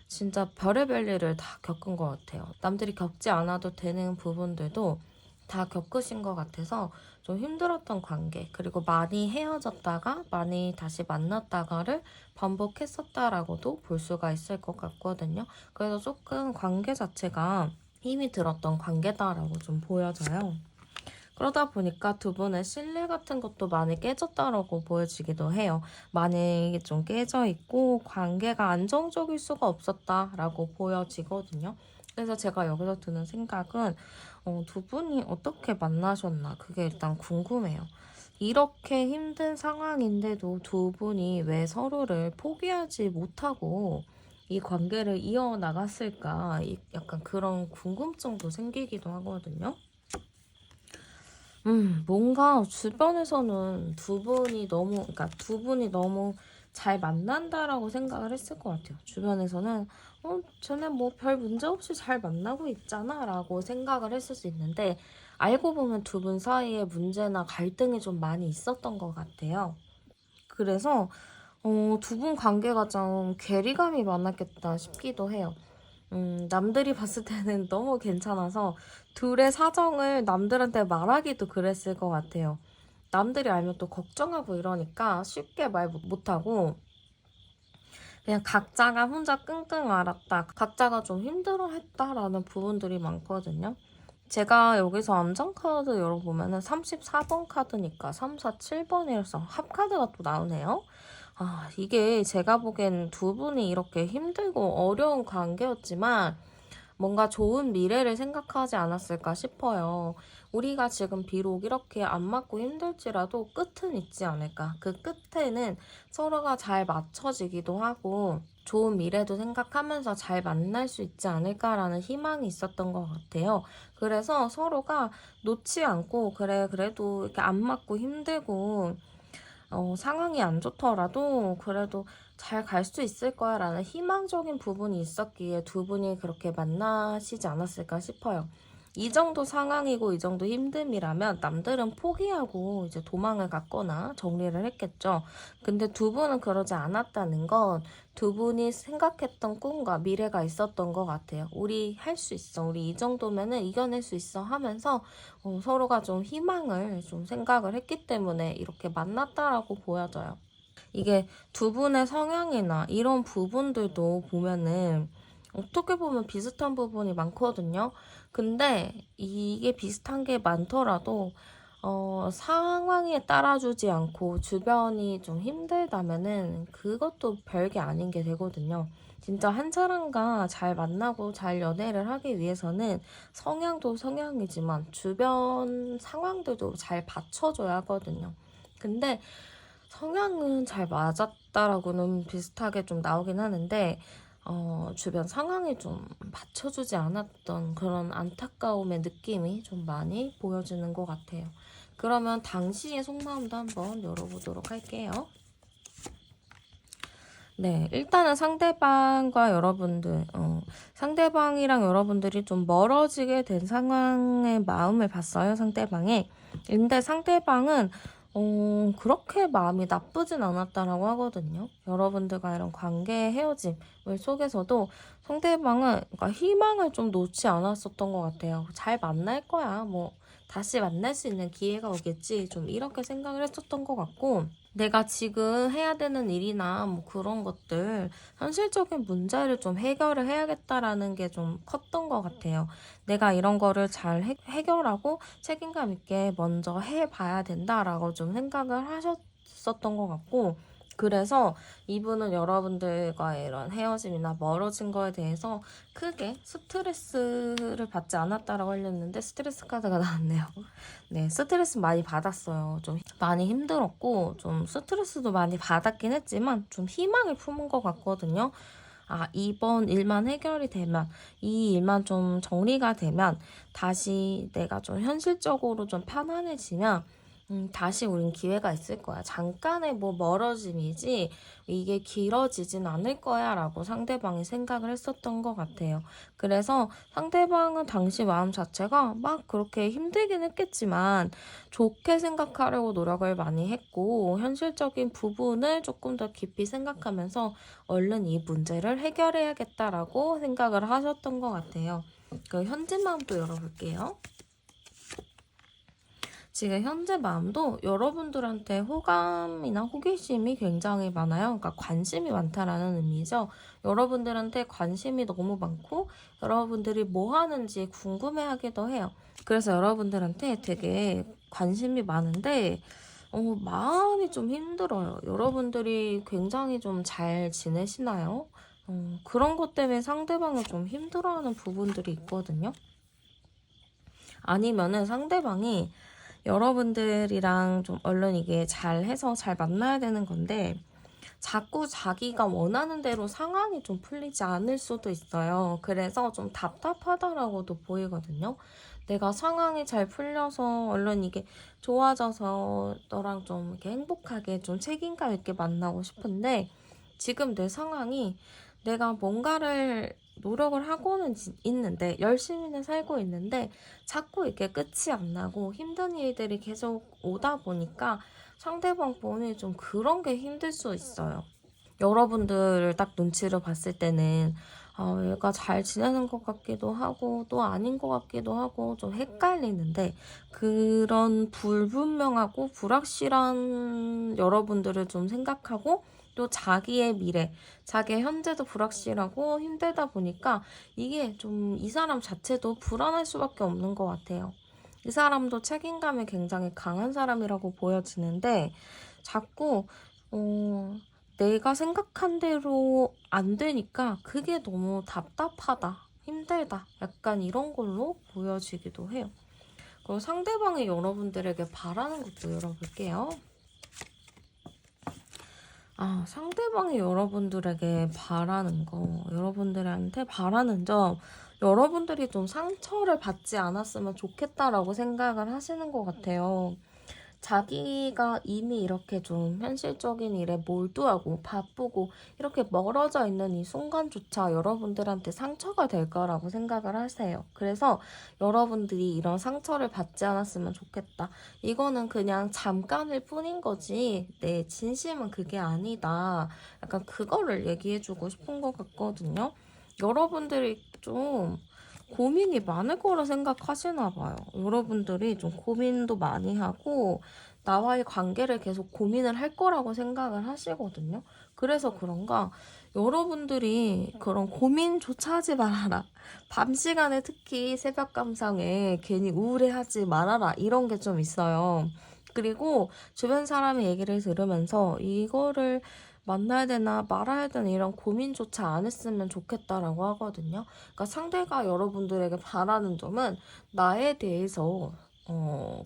진짜 별의별 일을 다 겪은 것 같아요. 남들이 겪지 않아도 되는 부분들도 다 겪으신 것 같아서 좀 힘들었던 관계, 그리고 많이 헤어졌다가 많이 다시 만났다가를 반복했었다라고도 볼 수가 있을 것 같거든요. 그래서 조금 관계 자체가 힘이 들었던 관계다라고 좀 보여져요. 그러다 보니까 두 분의 신뢰 같은 것도 많이 깨졌다라고 보여지기도 해요. 많이 좀 깨져 있고 관계가 안정적일 수가 없었다라고 보여지거든요. 그래서 제가 여기서 드는 생각은 두 분이 어떻게 만나셨나 그게 일단 궁금해요. 이렇게 힘든 상황인데도 두 분이 왜 서로를 포기하지 못하고 이 관계를 이어나갔을까? 약간 그런 궁금증도 생기기도 하거든요. 뭔가 주변에서는 그러니까 두 분이 너무 잘 만난다라고 생각을 했을 것 같아요. 주변에서는, 쟤네 뭐 별 문제 없이 잘 만나고 있잖아 라고 생각을 했을 수 있는데, 알고 보면 두 분 사이에 문제나 갈등이 좀 많이 있었던 것 같아요. 그래서, 두 분 관계가 좀 괴리감이 많았겠다 싶기도 해요. 남들이 봤을 때는 너무 괜찮아서 둘의 사정을 남들한테 말하기도 그랬을 것 같아요. 남들이 알면 또 걱정하고 이러니까 쉽게 말 못하고 그냥 각자가 혼자 끙끙 앓았다. 각자가 좀 힘들어했다라는 부분들이 많거든요. 제가 여기서 안전카드 열어보면은 34번 카드니까 3, 4, 7번이라서 합카드가 또 나오네요. 이게 제가 보기엔 두 분이 이렇게 힘들고 어려운 관계였지만 뭔가 좋은 미래를 생각하지 않았을까 싶어요. 우리가 지금 비록 이렇게 안 맞고 힘들지라도 끝은 있지 않을까. 그 끝에는 서로가 잘 맞춰지기도 하고 좋은 미래도 생각하면서 잘 만날 수 있지 않을까라는 희망이 있었던 것 같아요. 그래서 서로가 놓지 않고 그래 그래도 이렇게 안 맞고 힘들고 상황이 안 좋더라도 그래도 잘 갈 수 있을 거야 라는 희망적인 부분이 있었기에 두 분이 그렇게 만나시지 않았을까 싶어요. 이 정도 상황이고 이 정도 힘듦이라면 남들은 포기하고 이제 도망을 갔거나 정리를 했겠죠. 근데 두 분은 그러지 않았다는 건 두 분이 생각했던 꿈과 미래가 있었던 것 같아요. 우리 할 수 있어. 우리 이 정도면은 이겨낼 수 있어 하면서 서로가 좀 희망을 좀 생각을 했기 때문에 이렇게 만났다라고 보여져요. 이게 두 분의 성향이나 이런 부분들도 보면은 어떻게 보면 비슷한 부분이 많거든요. 근데 이게 비슷한 게 많더라도 상황에 따라주지 않고 주변이 좀 힘들다면은 그것도 별게 아닌 게 되거든요. 진짜 한 사람과 잘 만나고 잘 연애를 하기 위해서는 성향도 성향이지만 주변 상황들도 잘 받쳐줘야 하거든요. 근데 성향은 잘 맞았다라고는 비슷하게 좀 나오긴 하는데, 주변 상황이 좀 받쳐주지 않았던 그런 안타까움의 느낌이 좀 많이 보여지는 것 같아요. 그러면 당시의 속마음도 한번 열어보도록 할게요. 네, 일단은 상대방이랑 여러분들이 좀 멀어지게 된 상황의 마음을 봤어요, 상대방의. 근데 상대방은, 그렇게 마음이 나쁘진 않았다라고 하거든요. 여러분들과 이런 관계 헤어짐을 속에서도 상대방은 그러니까 희망을 좀 놓지 않았었던 것 같아요. 잘 만날 거야, 뭐, 다시 만날 수 있는 기회가 오겠지. 좀 이렇게 생각을 했었던 것 같고, 내가 지금 해야 되는 일이나 뭐 그런 것들, 현실적인 문제를 좀 해결을 해야겠다라는 게 좀 컸던 것 같아요. 내가 이런 거를 잘 해결하고 책임감 있게 먼저 해봐야 된다라고 좀 생각을 하셨었던 것 같고, 그래서 이분은 여러분들과의 이런 헤어짐이나 멀어진 거에 대해서 크게 스트레스를 받지 않았다라고 하렸는데 스트레스 카드가 나왔네요. 네, 스트레스 많이 받았어요. 좀 많이 힘들었고, 좀 스트레스도 많이 받았긴 했지만, 좀 희망을 품은 것 같거든요. 이번 일만 해결이 되면, 이 일만 좀 정리가 되면, 다시 내가 좀 현실적으로 좀 편안해지면, 다시 우린 기회가 있을 거야. 잠깐의 뭐 멀어짐이지, 이게 길어지진 않을 거야. 라고 상대방이 생각을 했었던 것 같아요. 그래서 상대방은 당시 마음 자체가 막 그렇게 힘들긴 했겠지만, 좋게 생각하려고 노력을 많이 했고, 현실적인 부분을 조금 더 깊이 생각하면서 얼른 이 문제를 해결해야겠다라고 생각을 하셨던 것 같아요. 그 현재 마음도 열어볼게요. 지금 현재 마음도 여러분들한테 호감이나 호기심이 굉장히 많아요. 그러니까 관심이 많다라는 의미죠. 여러분들한테 관심이 너무 많고 여러분들이 뭐 하는지 궁금해하기도 해요. 그래서 여러분들한테 되게 관심이 많은데 마음이 좀 힘들어요. 여러분들이 굉장히 좀 잘 지내시나요? 그런 것 때문에 상대방을 좀 힘들어하는 부분들이 있거든요. 아니면은 상대방이 여러분들이랑 좀 얼른 이게 잘 해서 잘 만나야 되는 건데 자꾸 자기가 원하는 대로 상황이 좀 풀리지 않을 수도 있어요. 그래서 좀 답답하다라고도 보이거든요. 내가 상황이 잘 풀려서 얼른 이게 좋아져서 너랑 좀 이렇게 행복하게 좀 책임감 있게 만나고 싶은데 지금 내 상황이 내가 뭔가를 노력을 하고는 있는데 열심히는 살고 있는데 자꾸 이렇게 끝이 안 나고 힘든 일들이 계속 오다 보니까 상대방 보니 좀 그런 게 힘들 수 있어요. 여러분들을 딱 눈치를 봤을 때는 얘가 잘 지내는 것 같기도 하고 또 아닌 것 같기도 하고 좀 헷갈리는데 그런 불분명하고 불확실한 여러분들을 좀 생각하고 또 자기의 미래, 자기의 현재도 불확실하고 힘들다 보니까 이게 좀 이 사람 자체도 불안할 수밖에 없는 것 같아요. 이 사람도 책임감이 굉장히 강한 사람이라고 보여지는데 자꾸 내가 생각한 대로 안 되니까 그게 너무 답답하다, 힘들다, 약간 이런 걸로 보여지기도 해요. 그리고 상대방이 여러분들에게 바라는 것도 열어볼게요. 상대방이 여러분들에게 바라는 거, 여러분들한테 바라는 점, 여러분들이 좀 상처를 받지 않았으면 좋겠다라고 생각을 하시는 것 같아요. 자기가 이미 이렇게 좀 현실적인 일에 몰두하고 바쁘고 이렇게 멀어져 있는 이 순간조차 여러분들한테 상처가 될 거라고 생각을 하세요. 그래서 여러분들이 이런 상처를 받지 않았으면 좋겠다. 이거는 그냥 잠깐일 뿐인 거지. 내 진심은 그게 아니다. 약간 그거를 얘기해주고 싶은 것 같거든요. 여러분들이 좀 고민이 많을 거라 생각하시나 봐요. 여러분들이 좀 고민도 많이 하고 나와의 관계를 계속 고민을 할 거라고 생각을 하시거든요. 그래서 그런가 여러분들이 그런 고민조차 하지 말아라. 밤 시간에 특히 새벽 감상에 괜히 우울해하지 말아라. 이런 게 좀 있어요. 그리고 주변 사람의 얘기를 들으면서 이거를 만나야 되나 말아야 되나 이런 고민조차 안 했으면 좋겠다라고 하거든요. 그러니까 상대가 여러분들에게 바라는 점은 나에 대해서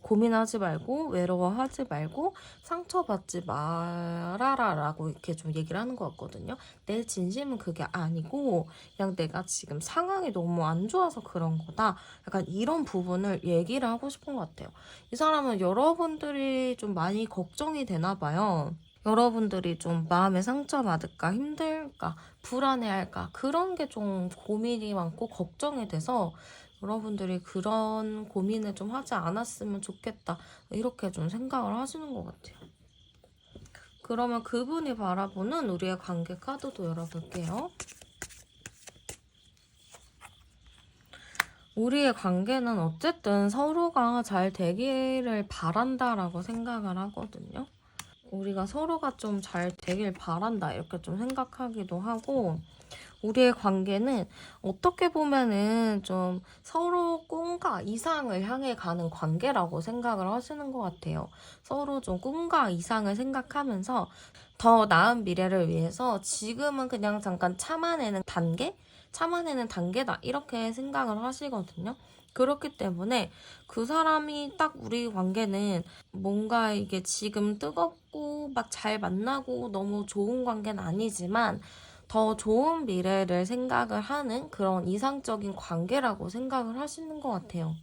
고민하지 말고 외로워하지 말고 상처받지 말아라라고 이렇게 좀 얘기를 하는 것 같거든요. 내 진심은 그게 아니고 그냥 내가 지금 상황이 너무 안 좋아서 그런 거다. 약간 이런 부분을 얘기를 하고 싶은 것 같아요. 이 사람은 여러분들이 좀 많이 걱정이 되나 봐요. 여러분들이 좀 마음에 상처받을까, 힘들까, 불안해할까, 그런 게 좀 고민이 많고 걱정이 돼서 여러분들이 그런 고민을 좀 하지 않았으면 좋겠다. 이렇게 좀 생각을 하시는 것 같아요. 그러면 그분이 바라보는 우리의 관계 카드도 열어볼게요. 우리의 관계는 어쨌든 서로가 잘 되기를 바란다라고 생각을 하거든요. 우리가 서로가 좀 잘 되길 바란다 이렇게 좀 생각하기도 하고 우리의 관계는 어떻게 보면은 좀 서로 꿈과 이상을 향해 가는 관계라고 생각을 하시는 것 같아요. 서로 좀 꿈과 이상을 생각하면서 더 나은 미래를 위해서 지금은 그냥 잠깐 참아내는 단계다 이렇게 생각을 하시거든요. 그렇기 때문에 그 사람이 딱 우리 관계는 뭔가 이게 지금 뜨겁고 막 잘 만나고 너무 좋은 관계는 아니지만 더 좋은 미래를 생각을 하는 그런 이상적인 관계라고 생각을 하시는 것 같아요.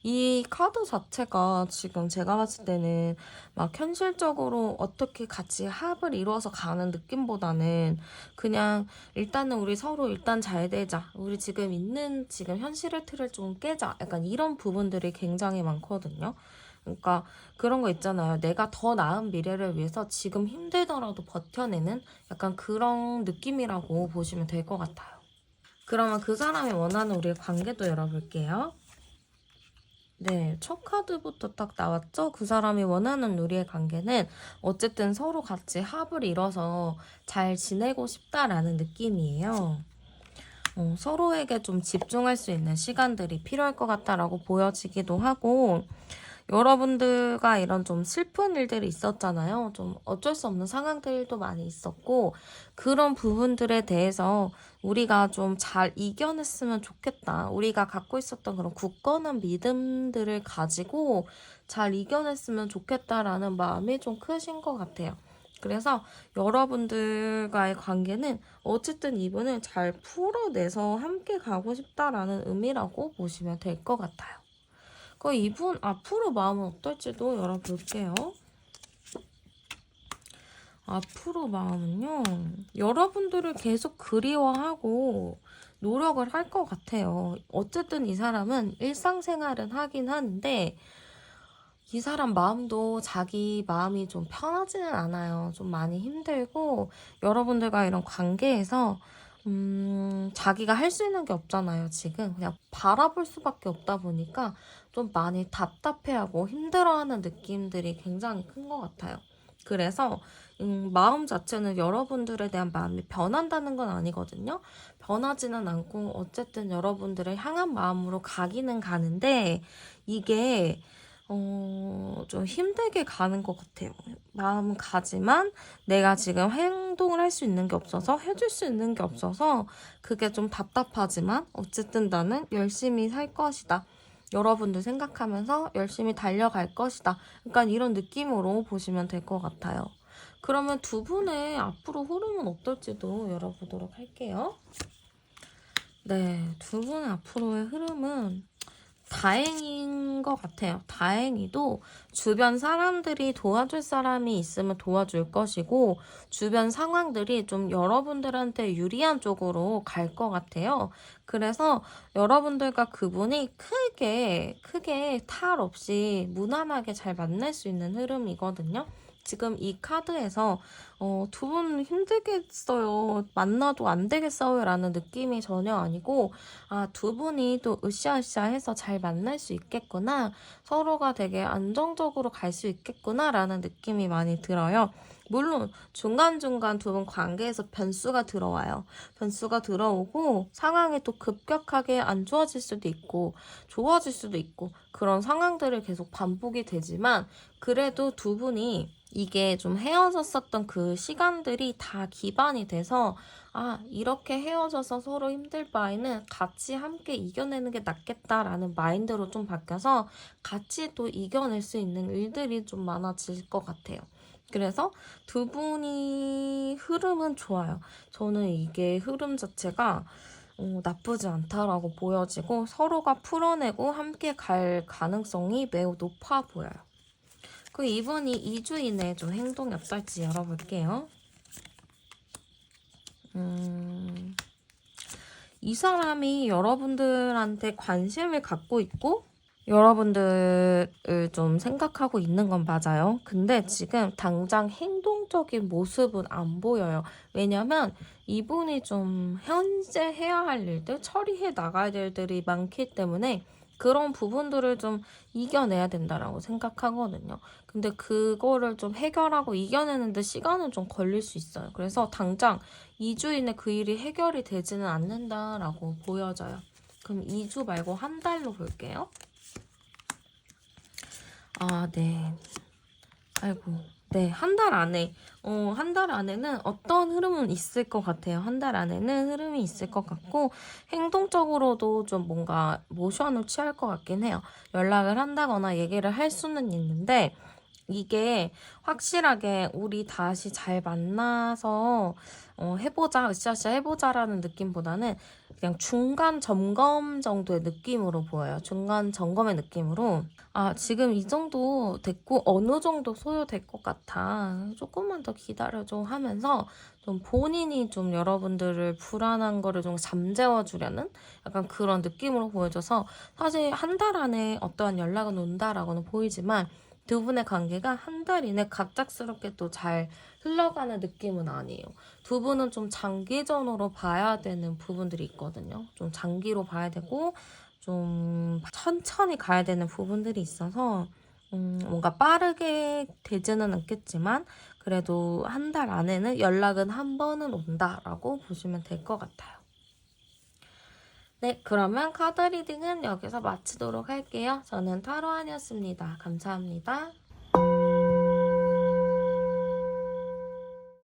이 카드 자체가 지금 제가 봤을 때는 막 현실적으로 어떻게 같이 합을 이루어서 가는 느낌보다는 그냥 일단은 우리 서로 일단 잘 되자. 우리 지금 있는 지금 현실의 틀을 좀 깨자. 약간 이런 부분들이 굉장히 많거든요. 그러니까 그런 거 있잖아요. 내가 더 나은 미래를 위해서 지금 힘들더라도 버텨내는 약간 그런 느낌이라고 보시면 될 것 같아요. 그러면 그 사람이 원하는 우리의 관계도 열어볼게요. 네, 첫 카드부터 딱 나왔죠? 그 사람이 원하는 우리의 관계는 어쨌든 서로 같이 합을 이뤄서 잘 지내고 싶다라는 느낌이에요. 서로에게 좀 집중할 수 있는 시간들이 필요할 것 같다라고 보여지기도 하고, 여러분들과 이런 좀 슬픈 일들이 있었잖아요. 좀 어쩔 수 없는 상황들도 많이 있었고, 그런 부분들에 대해서 우리가 좀 잘 이겨냈으면 좋겠다. 우리가 갖고 있었던 그런 굳건한 믿음들을 가지고 잘 이겨냈으면 좋겠다라는 마음이 좀 크신 것 같아요. 그래서 여러분들과의 관계는 어쨌든 이분을 잘 풀어내서 함께 가고 싶다라는 의미라고 보시면 될 것 같아요. 그 이분 앞으로 마음은 어떨지도 열어볼게요. 앞으로 마음은요, 여러분들을 계속 그리워하고 노력을 할 것 같아요. 어쨌든 이 사람은 일상생활은 하긴 하는데, 이 사람 마음도 자기 마음이 좀 편하지는 않아요. 좀 많이 힘들고, 여러분들과 이런 관계에서, 자기가 할 수 있는 게 없잖아요, 지금. 그냥 바라볼 수밖에 없다 보니까 좀 많이 답답해하고 힘들어하는 느낌들이 굉장히 큰 것 같아요. 그래서, 마음 자체는 여러분들에 대한 마음이 변한다는 건 아니거든요. 변하지는 않고, 어쨌든 여러분들을 향한 마음으로 가기는 가는데, 이게, 좀 힘들게 가는 것 같아요. 마음은 가지만 내가 지금 행동을 할 수 있는 게 없어서, 해줄 수 있는 게 없어서 그게 좀 답답하지만 어쨌든 나는 열심히 살 것이다. 여러분들 생각하면서 열심히 달려갈 것이다. 그러니까 이런 느낌으로 보시면 될 것 같아요. 그러면 두 분의 앞으로 흐름은 어떨지도 열어보도록 할게요. 네, 두 분의 앞으로의 흐름은 다행인 것 같아요. 다행히도 주변 사람들이 도와줄 사람이 있으면 도와줄 것이고, 주변 상황들이 좀 여러분들한테 유리한 쪽으로 갈 것 같아요. 그래서 여러분들과 그분이 크게 탈 없이 무난하게 잘 만날 수 있는 흐름이거든요. 지금 이 카드에서 두 분 힘들겠어요. 만나도 안 되겠어요. 라는 느낌이 전혀 아니고, 두 분이 또 으쌰으쌰해서 잘 만날 수 있겠구나. 서로가 되게 안정적으로 갈 수 있겠구나. 라는 느낌이 많이 들어요. 물론 중간중간 두 분 관계에서 변수가 들어와요. 변수가 들어오고 상황이 또 급격하게 안 좋아질 수도 있고 좋아질 수도 있고 그런 상황들을 계속 반복이 되지만 그래도 두 분이 이게 좀 헤어졌었던 그 시간들이 다 기반이 돼서 이렇게 헤어져서 서로 힘들 바에는 같이 함께 이겨내는 게 낫겠다라는 마인드로 좀 바뀌어서 같이 또 이겨낼 수 있는 일들이 좀 많아질 것 같아요. 그래서 두 분이 흐름은 좋아요. 저는 이게 흐름 자체가 나쁘지 않다라고 보여지고 서로가 풀어내고 함께 갈 가능성이 매우 높아 보여요. 그 이분이 2주 이내에 좀 행동이 어떨지 열어볼게요. 이 사람이 여러분들한테 관심을 갖고 있고 여러분들을 좀 생각하고 있는 건 맞아요. 근데 지금 당장 행동적인 모습은 안 보여요. 왜냐면 이분이 좀 현재 해야 할 일들, 처리해 나가야 될 일들이 많기 때문에 그런 부분들을 좀 이겨내야 된다라고 생각하거든요. 근데 그거를 좀 해결하고 이겨내는데 시간은 좀 걸릴 수 있어요. 그래서 당장 2주 이내 그 일이 해결이 되지는 않는다라고 보여져요. 그럼 2주 말고 한 달로 볼게요. 네. 아이고. 네, 한 달 안에. 한 달 안에는 어떤 흐름은 있을 것 같아요. 한 달 안에는 흐름이 있을 것 같고, 행동적으로도 좀 뭔가 모션을 취할 것 같긴 해요. 연락을 한다거나 얘기를 할 수는 있는데, 이게 확실하게 우리 다시 잘 만나서 해보자, 으쌰으쌰 해보자라는 느낌보다는 그냥 중간 점검 정도의 느낌으로 보여요. 중간 점검의 느낌으로 지금 이 정도 됐고 어느 정도 소요될 것 같아. 조금만 더 기다려줘 하면서 좀 본인이 좀 여러분들을 불안한 거를 좀 잠재워 주려는 약간 그런 느낌으로 보여져서 사실 한 달 안에 어떠한 연락은 온다라고는 보이지만 두 분의 관계가 한 달 이내 갑작스럽게 또 잘 흘러가는 느낌은 아니에요. 두 분은 좀 장기전으로 봐야 되는 부분들이 있거든요. 좀 장기로 봐야 되고 좀 천천히 가야 되는 부분들이 있어서 뭔가 빠르게 되지는 않겠지만 그래도 한 달 안에는 연락은 한 번은 온다라고 보시면 될 것 같아요. 네, 그러면 카드 리딩은 여기서 마치도록 할게요. 저는 타로안이었습니다. 감사합니다.